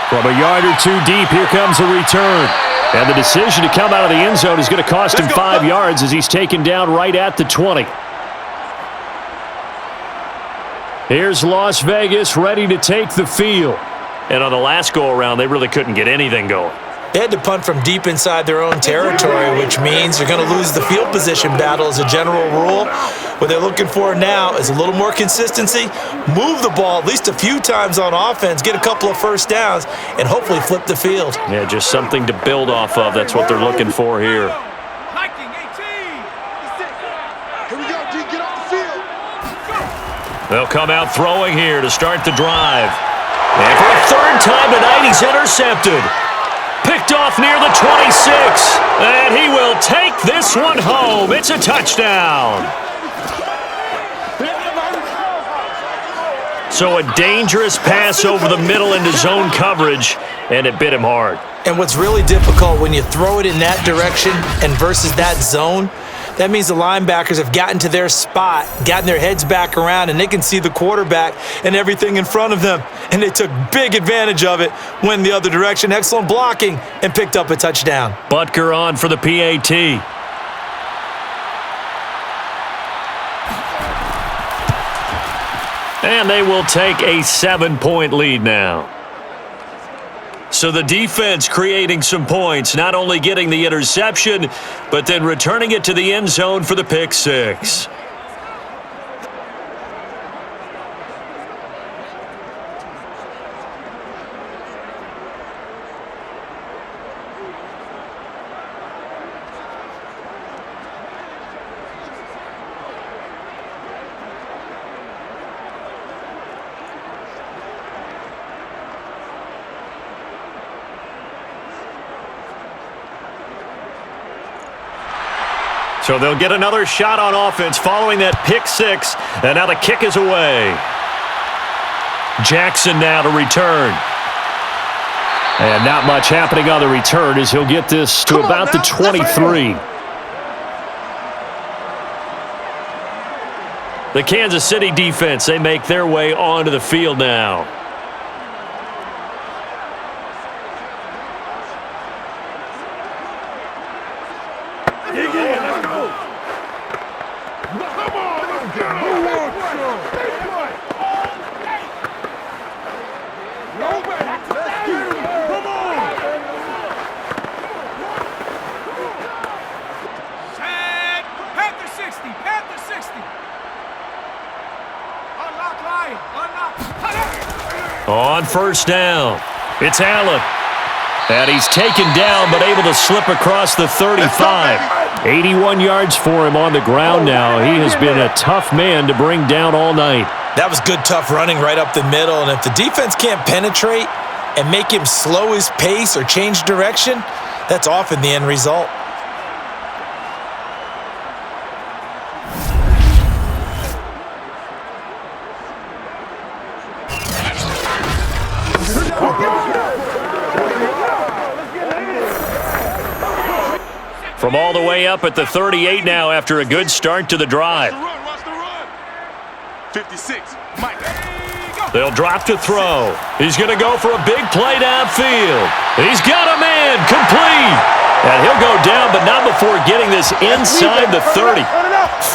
S2: From a yard or two deep, here comes a return. And the decision to come out of the end zone is going to cost him 5 yards as he's taken down right at the 20. Here's Las Vegas ready to take the field. And on the last go-around, they really couldn't get anything going.
S3: They had to punt from deep inside their own territory, which means they're going to lose the field position battle as a general rule. What they're looking for now is a little more consistency, move the ball at least a few times on offense, get a couple of first downs, and hopefully flip the field.
S2: Yeah, just something to build off of. That's what they're looking for here. They'll come out throwing here to start the drive. And for a 3rd time tonight, he's intercepted. Picked off near the 26, and he will take this one home. It's a touchdown. So a dangerous pass over the middle into zone coverage, and it bit him hard.
S3: And what's really difficult when you throw it in that direction and versus that zone, that means the linebackers have gotten to their spot, gotten their heads back around, and they can see the quarterback and everything in front of them. And they took big advantage of it, went the other direction, excellent blocking, and picked up a touchdown.
S2: Butker on for the PAT. And they will take a 7-point lead now. So the defense creating some points, not only getting the interception, but then returning it to the end zone for the pick six. So they'll get another shot on offense following that pick six, and now the kick is away. Jackson now to return. And not much happening on the return as he'll get this to about the 23. The Kansas City defense, they make their way onto the field now. On first down, it's Allen. And he's taken down, but able to slip across the 35. 81 yards for him on the ground now. He has been a tough man to bring down all night.
S3: That was good, tough running right up the middle. And if the defense can't penetrate and make him slow his pace or change direction, that's often the end result.
S2: From all the way up at the 38 now after a good start to the drive.
S4: 56, Mike.
S2: They'll drop to throw. He's going to go for a big play downfield. He's got a man complete. And he'll go down, but not before getting this inside the 30.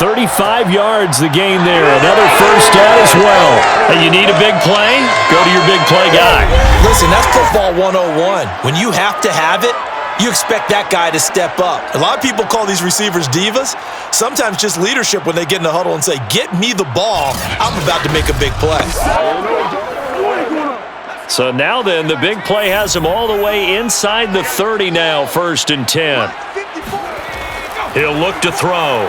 S2: 35 yards the gain there. Another first down as well. And you need a big play? Go to your big play guy.
S3: Listen, that's football 101. When you have to have it, you expect that guy to step up. A lot of people call these receivers divas. Sometimes just leadership when they get in the huddle and say, get me the ball. I'm about to make a big play.
S2: So now then, the big play has him all the way inside the 30 now, 1st and 10. He'll look to throw.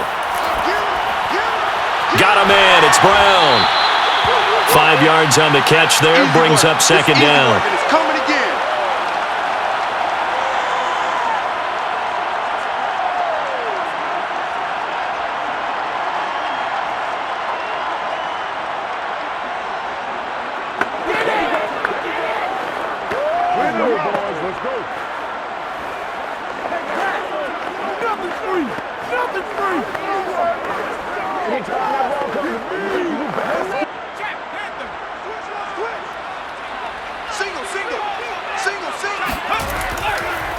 S2: Got a man, it's Brown. 5 yards on the catch there, brings up 2nd down.
S4: It's coming again.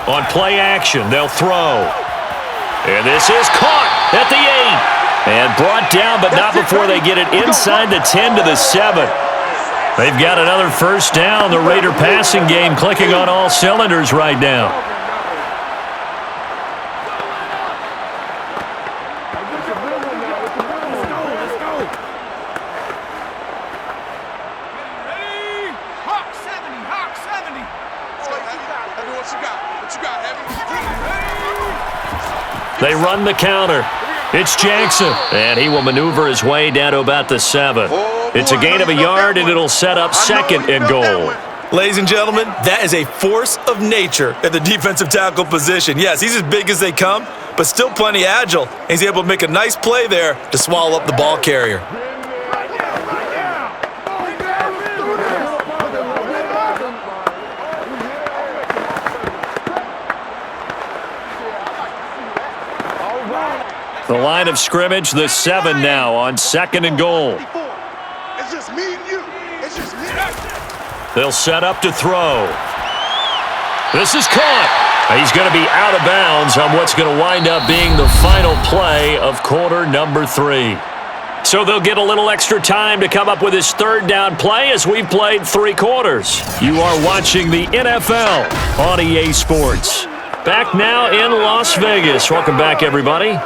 S2: On play action, they'll throw. And this is caught at the 8. And brought down, but not before they get it inside the 10 to the 7. They've got another first down. The Raider passing game clicking on all cylinders right now. They run the counter. It's Jackson, and he will maneuver his way down to about the 7. It's a gain of a yard, and it'll set up 2nd and goal.
S3: Ladies and gentlemen, that is a force of nature at the defensive tackle position. Yes, he's as big as they come, but still plenty agile. He's able to make a nice play there to swallow up the ball carrier.
S2: The line of scrimmage, the 7 now on 2nd and goal.
S4: It's just me and you. It's just me.
S2: They'll set up to throw. This is caught. He's going to be out of bounds on what's going to wind up being the final play of quarter number 3. So they'll get a little extra time to come up with his third down play as we've played 3 quarters. You are watching the NFL on EA Sports. Back now in Las Vegas. Welcome back, everybody.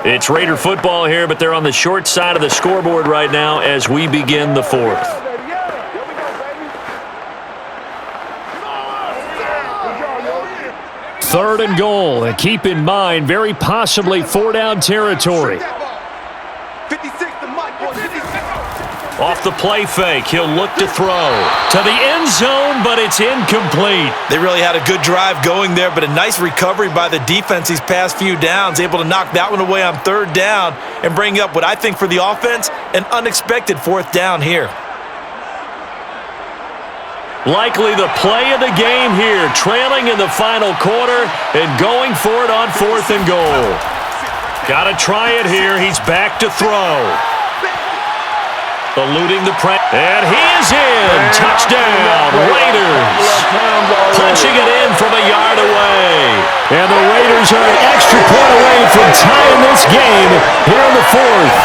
S2: It's Raider football here, but they're on the short side of the scoreboard right now as we begin the 4th. Third and goal, and keep in mind, very possibly 4-down territory. Off the play fake, he'll look to throw to the end zone, but it's incomplete.
S3: They really had a good drive going there, but a nice recovery by the defense these past few downs, able to knock that one away on 3rd down and bring up what I think for the offense, an unexpected 4th down here.
S2: Likely the play of the game here, trailing in the final quarter and going for it on 4th and goal. Got to try it here. He's back to throw. Eluding the press. And he is in. Touchdown, Raiders. Punching it in from a yard away. And the Raiders are an extra point away from tying this game here in the 4th.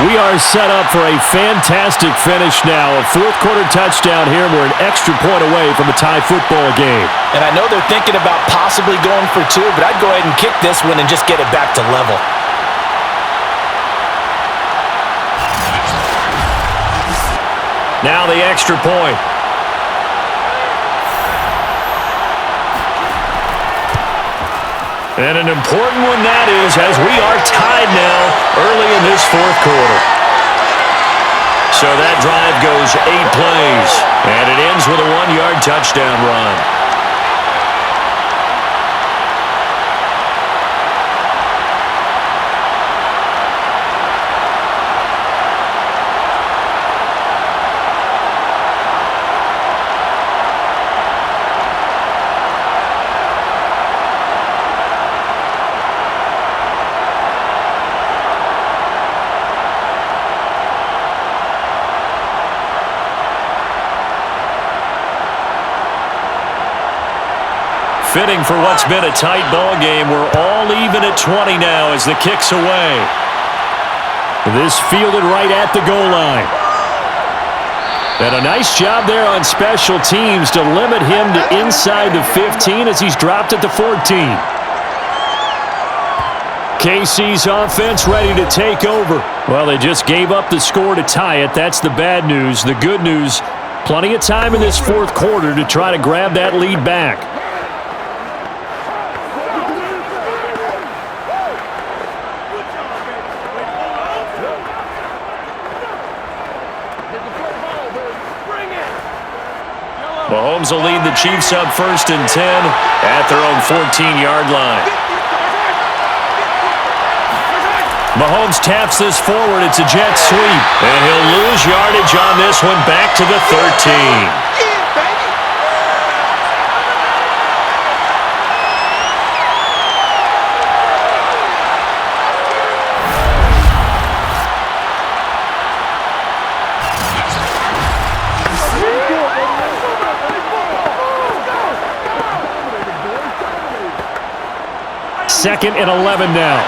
S2: We are set up for a fantastic finish now. A 4th quarter touchdown here. We're an extra point away from a tie football game.
S3: And I know they're thinking about possibly going for 2, but I'd go ahead and kick this one and just get it back to level.
S2: Now the extra point. And an important one that is, as we are tied now early in this 4th quarter. So that drive goes 8 plays, and it ends with a 1-yard touchdown run. Fitting for what's been a tight ball game. We're all even at 20 now as the kick's away. This fielded right at the goal line. And a nice job there on special teams to limit him to inside the 15 as he's dropped at the 14. KC's offense ready to take over. Well, they just gave up the score to tie it. That's the bad news. The good news, plenty of time in this 4th quarter to try to grab that lead back. Mahomes will lead the Chiefs up 1st and 10 at their own 14-yard line. Mahomes taps this forward. It's a jet sweep. And he'll lose yardage on this one back to the 13. Second and 11 now.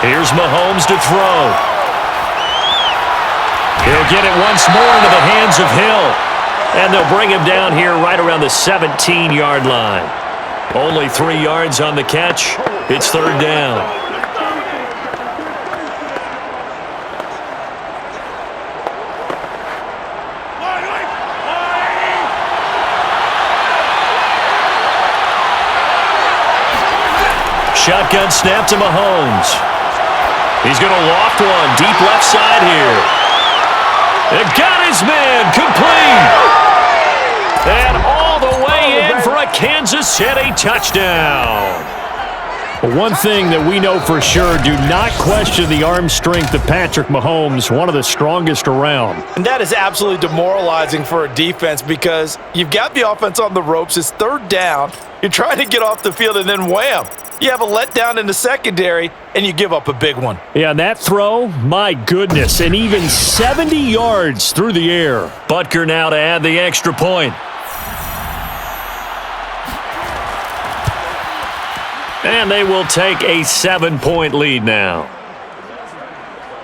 S2: Here's Mahomes to throw. He'll get it once more into the hands of Hill. And they'll bring him down here right around the 17-yard line. Only 3 yards on the catch. It's 3rd down. Shotgun snap to Mahomes. He's going to loft one deep left side here. And got his man complete. And all the way in for a Kansas City touchdown. One thing that we know for sure, do not question the arm strength of Patrick Mahomes, one of the strongest around.
S3: And that is absolutely demoralizing for a defense because you've got the offense on the ropes. It's 3rd down. You're trying to get off the field, and then wham, you have a letdown in the secondary, and you give up a big one.
S2: Yeah, and that throw, my goodness, and even 70 yards through the air. Butker now to add the extra point. And they will take a 7-point lead now.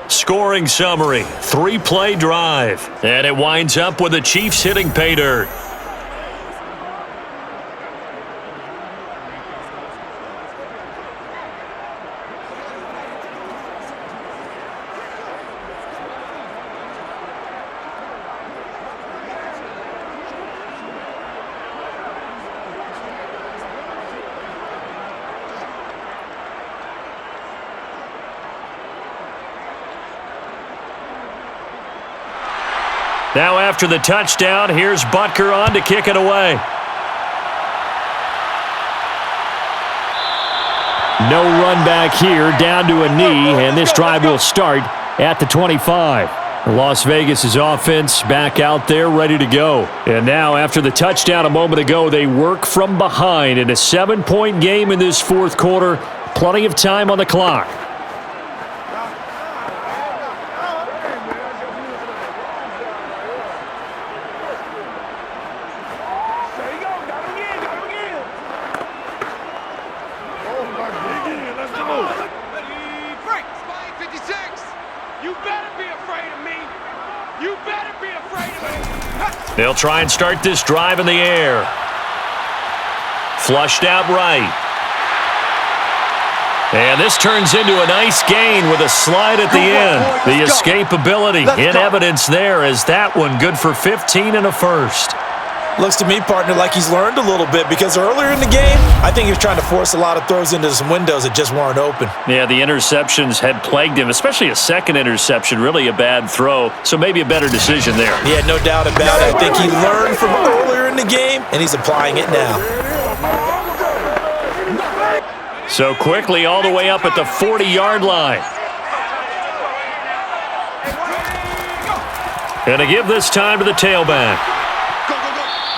S2: Scoring summary, 3-play drive. And it winds up with the Chiefs hitting pay dirt. Now after the touchdown, here's Butker on to kick it away. No run back here, down to a knee, and this drive will start at the 25. Las Vegas' offense back out there ready to go. And now after the touchdown a moment ago, they work from behind in a 7-point game in this fourth quarter. Plenty of time on the clock. They'll try and start this drive in the air. Flushed out right. And this turns into a nice gain with a slide at the end. The escapability in evidence there as that one good for 15 and a first.
S3: Looks to me, partner, like he's learned a little bit because earlier in the game, I think he was trying to force a lot of throws into some windows that just weren't open.
S2: Yeah, the interceptions had plagued him, especially a second interception, really a bad throw. So maybe a better decision there.
S3: Yeah, no doubt about it. I think he learned from earlier in the game, and he's applying it now.
S2: So quickly all the way up at the 40-yard line. Gonna give this time to the tailback.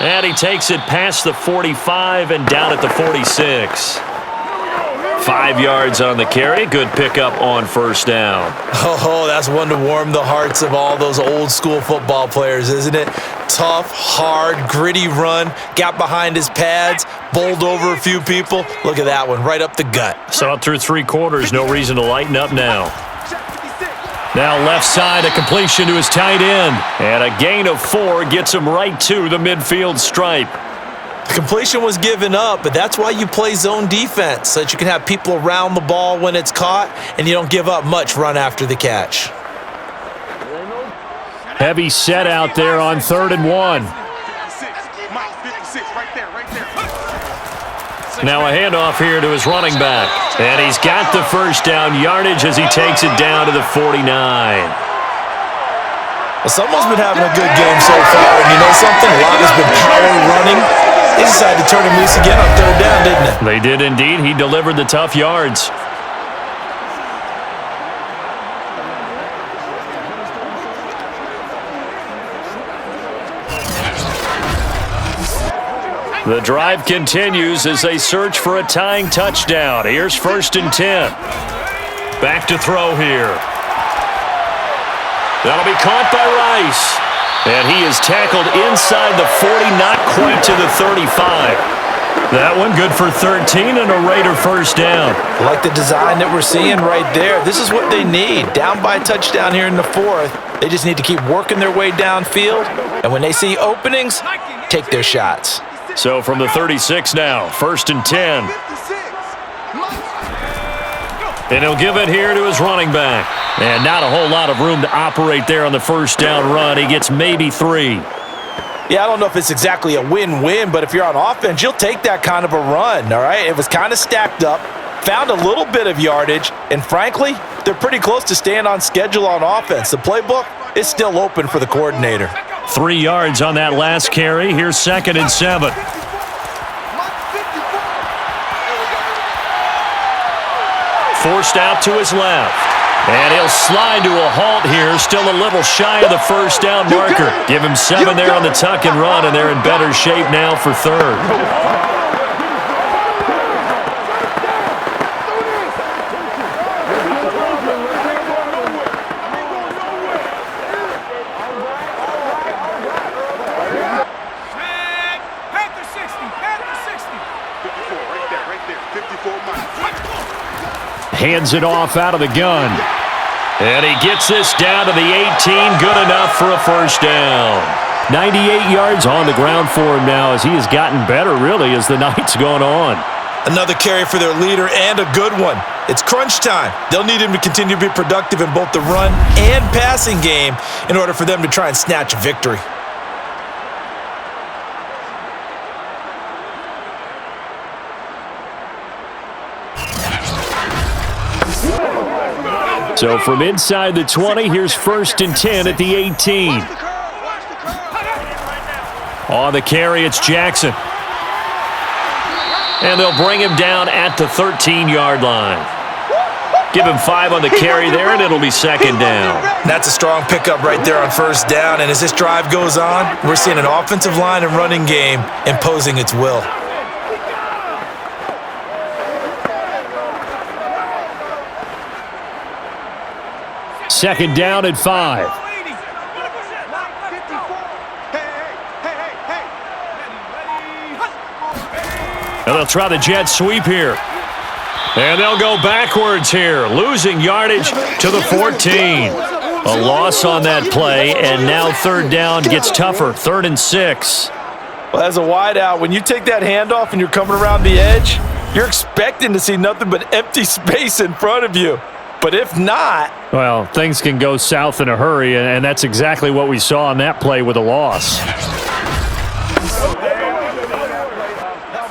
S2: And he takes it past the 45 and down at the 46. 5 yards on the carry. Good pickup on first down.
S3: Oh, that's one to warm the hearts of all those old school football players, isn't it? Tough, hard, gritty run. Got behind his pads, bowled over a few people. Look at that one, right up the gut.
S2: Saw it through 3 quarters. No reason to lighten up now. Now left side, a completion to his tight end. And a gain of 4 gets him right to the midfield stripe.
S3: The completion was given up, but that's why you play zone defense, so that you can have people around the ball when it's caught, and you don't give up much run after the catch.
S2: Heavy set out there on 3rd and 1. Now a handoff here to his running back. And he's got the first down yardage as he takes it down to the 49.
S3: Well, someone's been having a good game so far, and you know something? A lot has been power running. They decided to turn him loose again on 3rd down, didn't they?
S2: They did indeed. He delivered the tough yards. The drive continues as they search for a tying touchdown. Here's 1st and 10. Back to throw here. That'll be caught by Rice. And he is tackled inside the 40, not quite to the 35. That one good for 13 and a Raider first down.
S3: I like the design that we're seeing right there. This is what they need. Down by a touchdown here in the 4th. They just need to keep working their way downfield. And when they see openings, take their shots.
S2: So from the 36 now, 1st and 10. And he'll give it here to his running back. And not a whole lot of room to operate there on the first down run. He gets maybe 3.
S3: Yeah, I don't know if it's exactly a win-win, but if you're on offense, you'll take that kind of a run, all right? It was kind of stacked up, found a little bit of yardage, and frankly, they're pretty close to staying on schedule on offense. The playbook is still open for the coordinator.
S2: 3 yards on that last carry. Here's 2nd and 7. Forced out to his left. And he'll slide to a halt here. Still a little shy of the first down marker. Give him 7 there on the tuck and run, and they're in better shape now for 3rd. Hands it off out of the gun. And he gets this down to the 18. Good enough for a first down. 98 yards on the ground for him now as he has gotten better, really, as the night's gone on.
S3: Another carry for their leader and a good one. It's crunch time. They'll need him to continue to be productive in both the run and passing game in order for them to try and snatch a victory.
S2: So from inside the 20, here's 1st and 10 at the 18. On the carry, it's Jackson. And they'll bring him down at the 13-yard line. Give him 5 on the carry there, and it'll be 2nd down.
S3: That's a strong pickup right there on 1st down. And as this drive goes on, we're seeing an offensive line and running game imposing its will.
S2: Second down at 5. And they'll try the jet sweep here. And they'll go backwards here, losing yardage to the 14. A loss on that play, and now 3rd down gets tougher, 3rd and 6.
S3: Well, as a wideout, when you take that handoff and you're coming around the edge, you're expecting to see nothing but empty space in front of you. But if not...
S2: Well, things can go south in a hurry, and that's exactly what we saw on that play with a loss.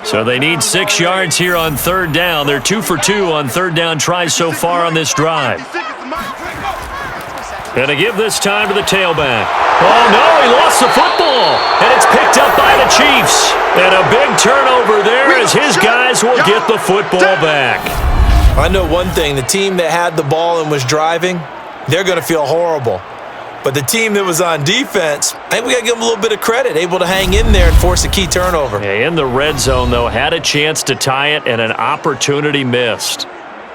S2: So they need 6 yards here on 3rd down. They're 2 for 2 on 3rd down tries so far on this drive. Going to give this time to the tailback. Oh, no, he lost the football. And it's picked up by the Chiefs. And a big turnover there as his guys will get the football back.
S3: I know one thing. The team that had the ball and was driving, they're going to feel horrible. But the team that was on defense, I think we got to give them a little bit of credit, able to hang in there and force a key turnover.
S2: Yeah, in the red zone, though, had a chance to tie it and an opportunity missed.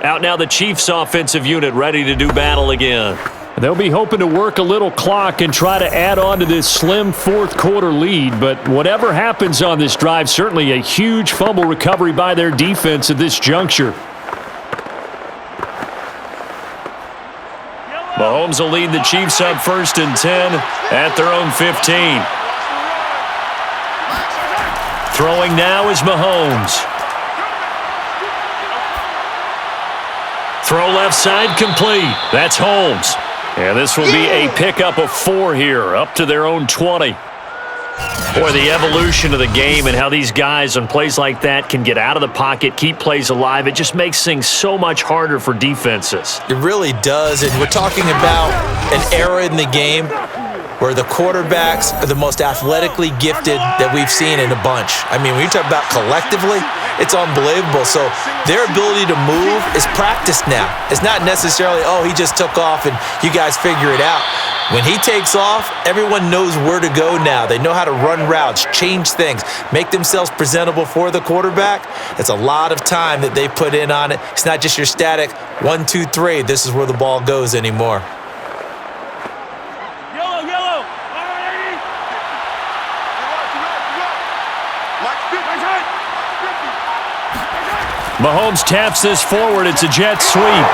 S2: Out now the Chiefs offensive unit ready to do battle again. They'll be hoping to work a little clock and try to add on to this slim 4th quarter lead, but whatever happens on this drive, certainly a huge fumble recovery by their defense at this juncture. Mahomes will lead the Chiefs up 1st and 10 at their own 15. Throwing now is Mahomes. Throw left side complete. That's Holmes. And this will be a pickup of 4 here, up to their own 20. Boy, the evolution of the game and how these guys on plays like that can get out of the pocket, keep plays alive, it just makes things so much harder for defenses.
S3: It really does, and we're talking about an era in the game where the quarterbacks are the most athletically gifted that we've seen in a bunch. I mean, when you talk about collectively, it's unbelievable. So their ability to move is practiced now. It's not necessarily, oh, he just took off and you guys figure it out. When he takes off, everyone knows where to go now. They know how to run routes, change things, make themselves presentable for the quarterback. It's a lot of time that they put in on it. It's not just your static 1, 2, 3. This is where the ball goes anymore.
S2: Mahomes taps this forward. It's a jet sweep.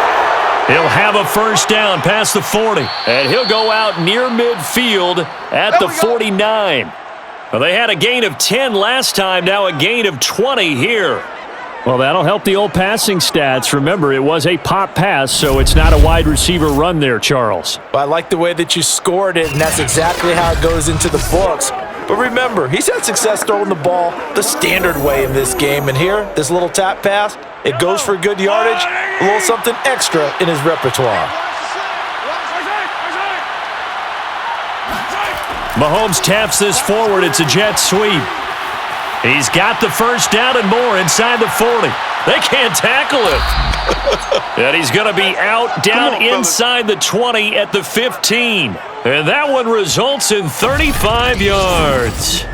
S2: He'll have a first down past the 40. And he'll go out near midfield at the 49. Well, they had a gain of 10 last time, now a gain of 20 here. Well, that'll help the old passing stats. Remember, it was a pop pass, so it's not a wide receiver run there, Charles.
S3: Well, I like the way that you scored it, and that's exactly how it goes into the books. But remember, he's had success throwing the ball the standard way in this game. And here, this little tap pass, it goes for good yardage, a little something extra in his repertoire.
S2: Mahomes taps this forward. It's a jet sweep. He's got the first down and more inside the 40. They can't tackle him. And he's going to be out down inside the 20 at the 15. And that one results in 35 yards.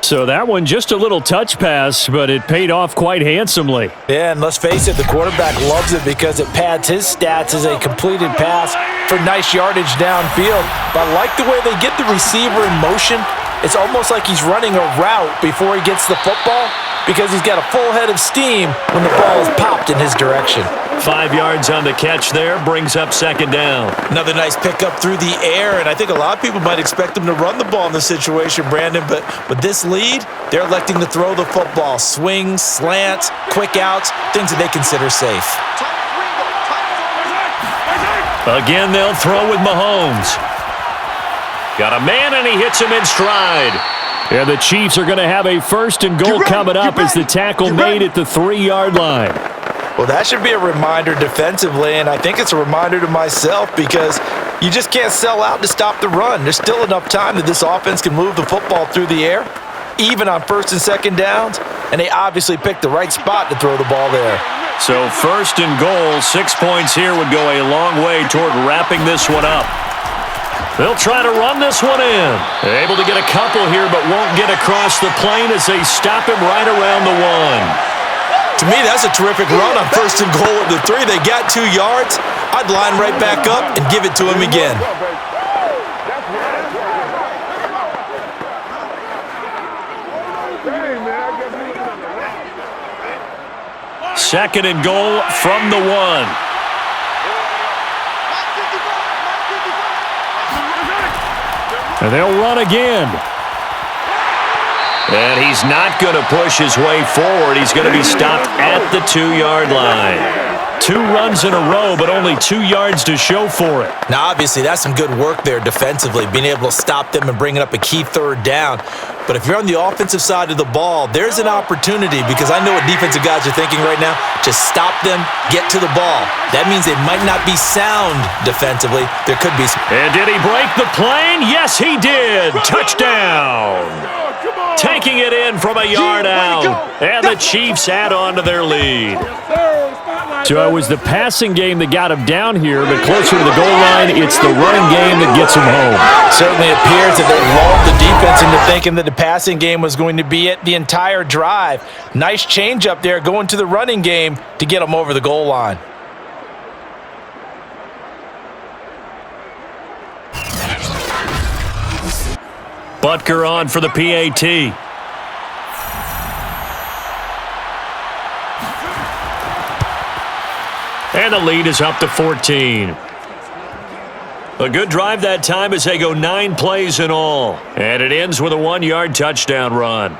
S2: So that one just a little touch pass, but it paid off quite handsomely.
S3: Yeah, and let's face it, the quarterback loves it because it pads his stats as a completed pass for nice yardage downfield. But I like the way they get the receiver in motion. It's almost like he's running a route before he gets the football. because he's got a full head of steam when the ball is popped in his direction.
S2: 5 yards on the catch there, brings up second down.
S3: Another nice pickup through the air, and I think a lot of people might expect him to run the ball in this situation, Brandon, but with this lead, they're electing to throw the football. Swings, slants, quick outs, things that they consider safe.
S2: Again, they'll throw with Mahomes. Got a man, and he hits him in stride. And the Chiefs are going to have a first and goal coming up as the tackle made at the 3-yard line.
S3: Well, that should be a reminder defensively, and I think it's a reminder to myself because you just can't sell out to stop the run. There's still enough time that this offense can move the football through the air, even on first and second downs, and they obviously picked the right spot to throw the ball there.
S2: So first and goal, 6 points here would go a long way toward wrapping this one up. They'll try to run this one in. They're able to get a couple here, but won't get across the plane as they stop him right around the 1.
S3: To me, that's a terrific run on first and goal at the 3. They got 2 yards. I'd line right back up and give it to him again.
S2: Second and goal from the 1. And they'll run again. And he's not going to push his way forward. He's going to be stopped at the 2-yard line. 2 runs in a row, but only 2 yards to show for it.
S3: Now, obviously, that's some good work there defensively, being able to stop them and bringing up a key third down. But if you're on the offensive side of the ball, there's an opportunity because I know what defensive guys are thinking right now. Just stop them, get to the ball. That means they might not be sound defensively. There could be some.
S2: And did he break the plane? Yes, he did. Touchdown. Taking it in from a yard out. And the Chiefs add on to their lead. So it was the passing game that got him down here, but closer to the goal line, it's the running game that gets him home.
S3: Certainly appears that they lulled the defense into thinking that the passing game was going to be it the entire drive. Nice change up there going to the running game to get them over the goal line.
S2: Butker on for the PAT. And the lead is up to 14. A good drive that time as they go 9 plays in all. And it ends with a 1-yard touchdown run.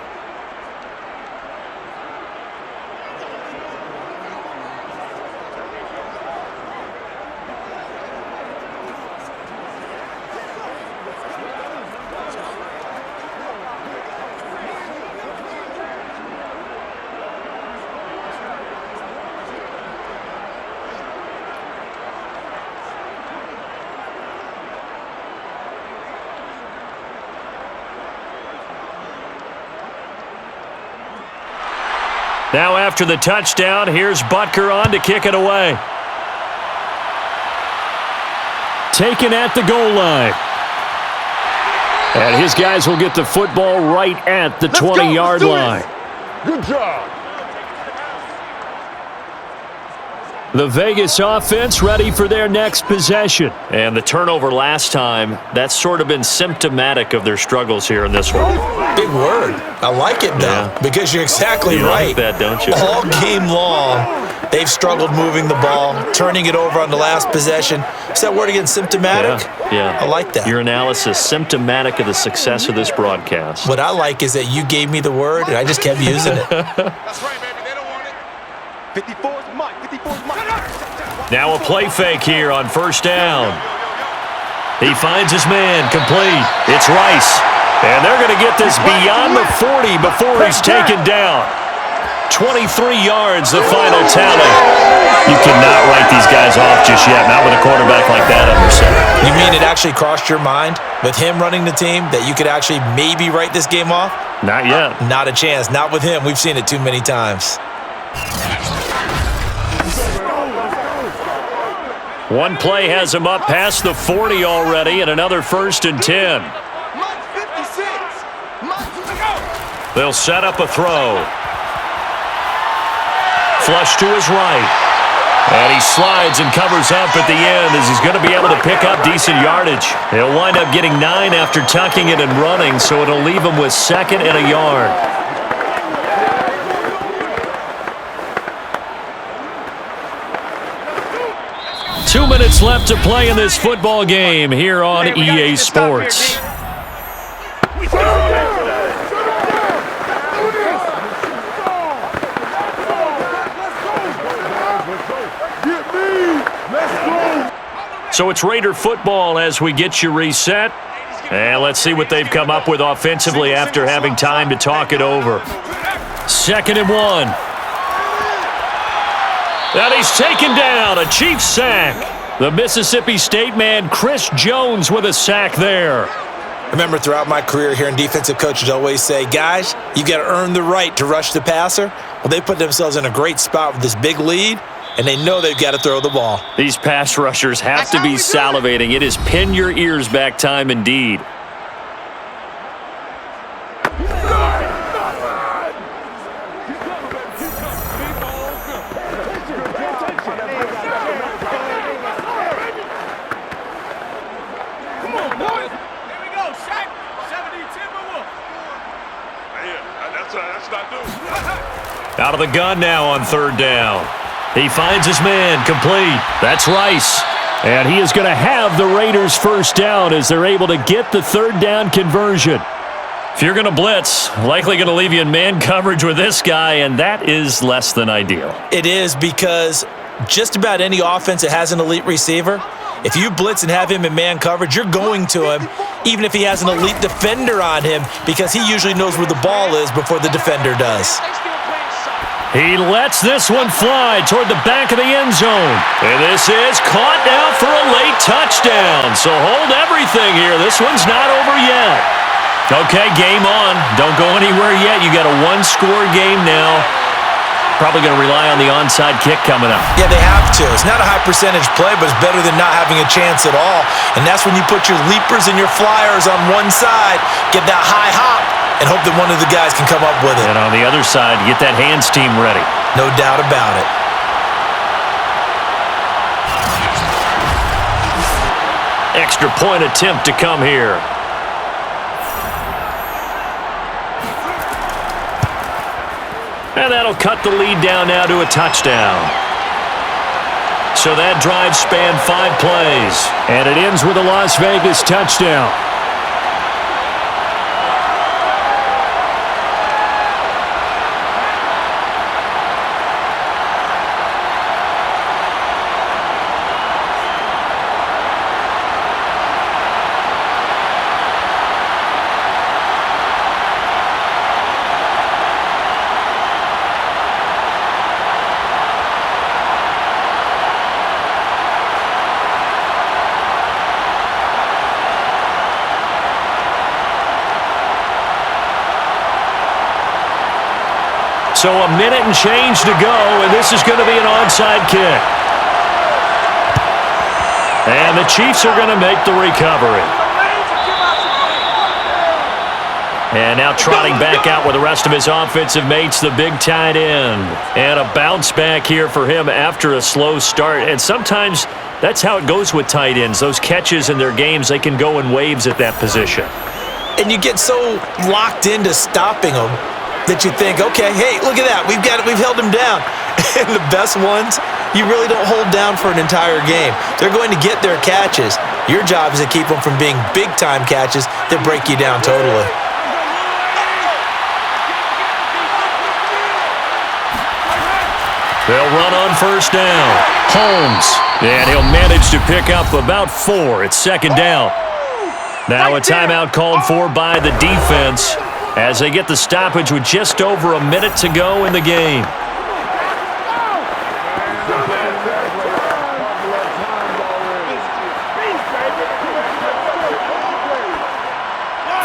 S2: Now after the touchdown, here's Butker on to kick it away. Taken at the goal line. And his guys will get the football right at the 20-yard line.
S4: Good job.
S2: The Vegas offense ready for their next possession. And the turnover last time, that's sort of been symptomatic of their struggles here in this one.
S3: Big word. I like it, though, because you're exactly
S2: you
S3: right.
S2: like that, don't you?
S3: All game long, they've struggled moving the ball, turning it over on the last possession. Is that word again, symptomatic?
S2: Yeah.
S3: I like that.
S2: Your analysis, symptomatic of the success of this broadcast.
S3: What I like is that you gave me the word, and I just kept using it.
S4: That's right, baby. They don't want it. 54's Mike. 54's Mike.
S2: Now a play fake here on first down. He finds his man, complete. It's Rice. And they're going to get this beyond the 40 before he's taken down. 23 yards, the final tally. You cannot write these guys off just yet, not with a quarterback like that under center.
S3: You mean it actually crossed your mind with him running the team that you could actually maybe write this game off?
S2: Not yet.
S3: Not a chance. Not with him. We've seen it too many times.
S2: One play has him up past the 40 already, and another 1st and 10. They'll set up a throw. Flush to his right. And he slides and covers up at the end as he's going to be able to pick up decent yardage. He'll wind up getting 9 after tucking it and running, so it'll leave him with 2nd and a yard. minutes left to play in this football game here on EA Sports. So it's Raider football as we get you reset. And let's see what they've come up with offensively after having time to talk it over. 2nd and 1. And he's taken down, a Chiefs sack. The Mississippi State man, Chris Jones, with a sack there.
S3: Remember, throughout my career here in defensive coaches always say, guys, you got to earn the right to rush the passer. Well, they put themselves in a great spot with this big lead, and they know they've got to throw the ball.
S2: These pass rushers have to be salivating. It is pin your ears back time indeed. Out of the gun now on 3rd down. He finds his man, complete. That's Rice. And he is going to have the Raiders' 1st down as they're able to get the 3rd down conversion. If you're going to blitz, likely going to leave you in man coverage with this guy, and that is less than ideal.
S3: It is, because just about any offense that has an elite receiver, if you blitz and have him in man coverage, you're going to him, even if he has an elite defender on him, because he usually knows where the ball is before the defender does.
S2: He lets this one fly toward the back of the end zone. And this is caught now for a late touchdown. So hold everything here. This one's not over yet. Okay, game on. Don't go anywhere yet. You got a 1-score game now. Probably going to rely on the onside kick coming up.
S3: Yeah, they have to. It's not a high percentage play, but it's better than not having a chance at all. And that's when you put your leapers and your flyers on one side, get that high hop, and hope that one of the guys can come up with it.
S2: And on the other side, get that hands team ready.
S3: No doubt about it.
S2: Extra point attempt to come here. And that'll cut the lead down now to a touchdown. So that drive spanned 5 plays. And it ends with a Las Vegas touchdown. So a minute and change to go, and this is going to be an onside kick. And the Chiefs are going to make the recovery. And now trotting back out with the rest of his offensive mates, the big tight end. And a bounce back here for him after a slow start. And sometimes that's how it goes with tight ends. Those catches in their games, they can go in waves at that position.
S3: And you get so locked into stopping them that you think, okay, hey, look at that. We've held him down. And the best ones, you really don't hold down for an entire game. They're going to get their catches. Your job is to keep them from being big-time catches that break you down totally.
S2: They'll run on 1st down. Holmes. And he'll manage to pick up about 4. It's 2nd down. Now a timeout called for by the defense as they get the stoppage with just over a minute to go in the game.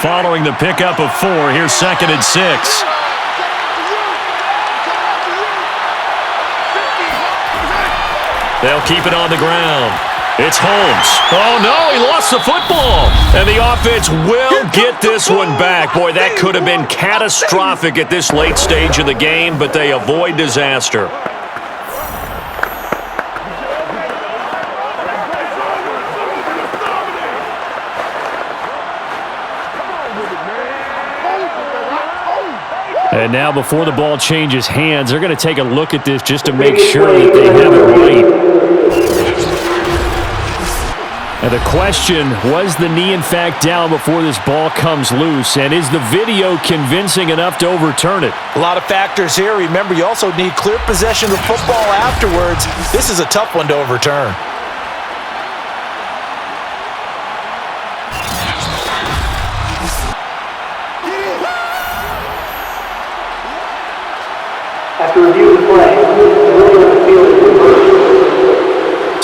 S2: Following the pickup of 4, here's 2nd and 6. They'll keep it on the ground. It's Holmes. Oh, no, he lost the football. And the offense will get this one back. Boy, that could have been catastrophic at this late stage of the game, but they avoid disaster. And now before the ball changes hands, they're going to take a look at this just to make sure that they have it right. And the question, was the knee in fact down before this ball comes loose? And is the video convincing enough to overturn it?
S3: A lot of factors here. Remember, you also need clear possession of the football afterwards. This is a tough one to overturn.
S7: After review of the play, the ruling on the field is reversed.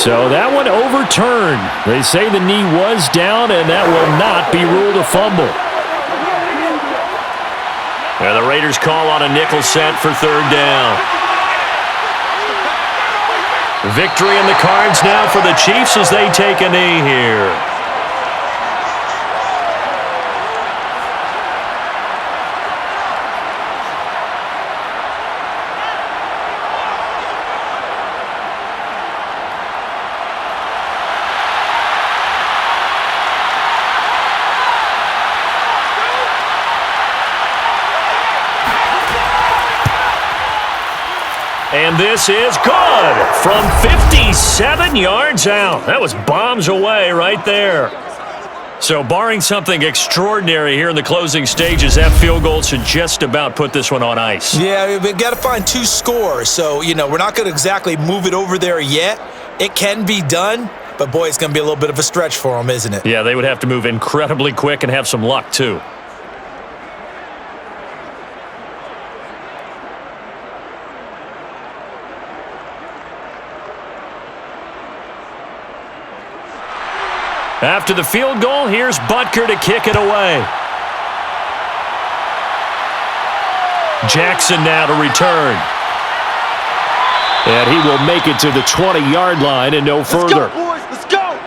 S2: So that one overturned. They say the knee was down, and that will not be ruled a fumble. And the Raiders call on a nickel set for third down. Victory in the cards now for the Chiefs as they take a knee here. And this is good from 57 yards out. That was bombs away right there. So barring something extraordinary here in the closing stages, that field goal should just about put this one on ice.
S3: Yeah, we've got to find 2 scores. So, we're not going to exactly move it over there yet. It can be done, but boy, it's going to be a little bit of a stretch for them, isn't it?
S2: Yeah, they would have to move incredibly quick and have some luck too. After the field goal, here's Butker to kick it away. Jackson now to return. And he will make it to the 20-yard line and no further.
S4: Let's go, boys. Let's go.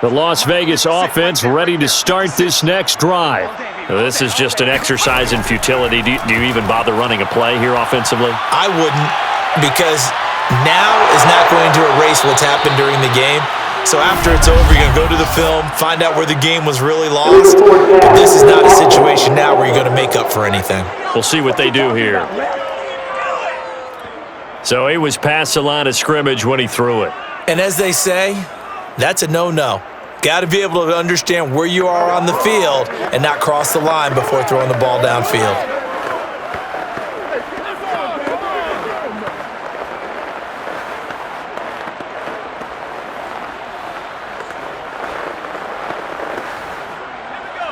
S2: The Las Vegas offense ready to start this next drive. This is just an exercise in futility. Do you even bother running a play here offensively?
S3: I wouldn't, because now is not going to erase what's happened during the game. So after it's over, you're going to go to the film, find out where the game was really lost. But this is not a situation now where you're going to make up for anything.
S2: We'll see what they do here. So he was past the line of scrimmage when he threw it.
S3: And as they say, that's a no-no. Got to be able to understand where you are on the field and not cross the line before throwing the ball downfield.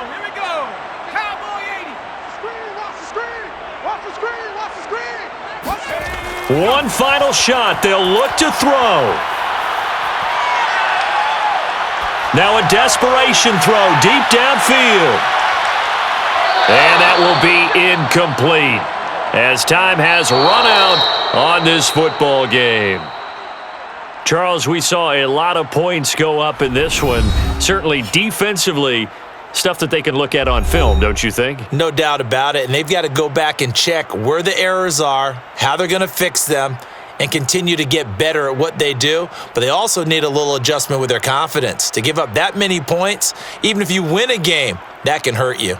S4: Here we go. Cowboy 80. Screen, watch the screen. Watch the screen, watch the screen. Watch the screen.
S2: One final shot. They'll look to throw. Now a desperation throw deep downfield. And that will be incomplete as time has run out on this football game. Charles, we saw a lot of points go up in this one. Certainly defensively, stuff that they can look at on film, don't you think?
S3: No doubt about it. And they've got to go back and check where the errors are, how they're going to fix them, and continue to get better at what they do. But they also need a little adjustment with their confidence. To give up that many points, even if you win a game, that can hurt you.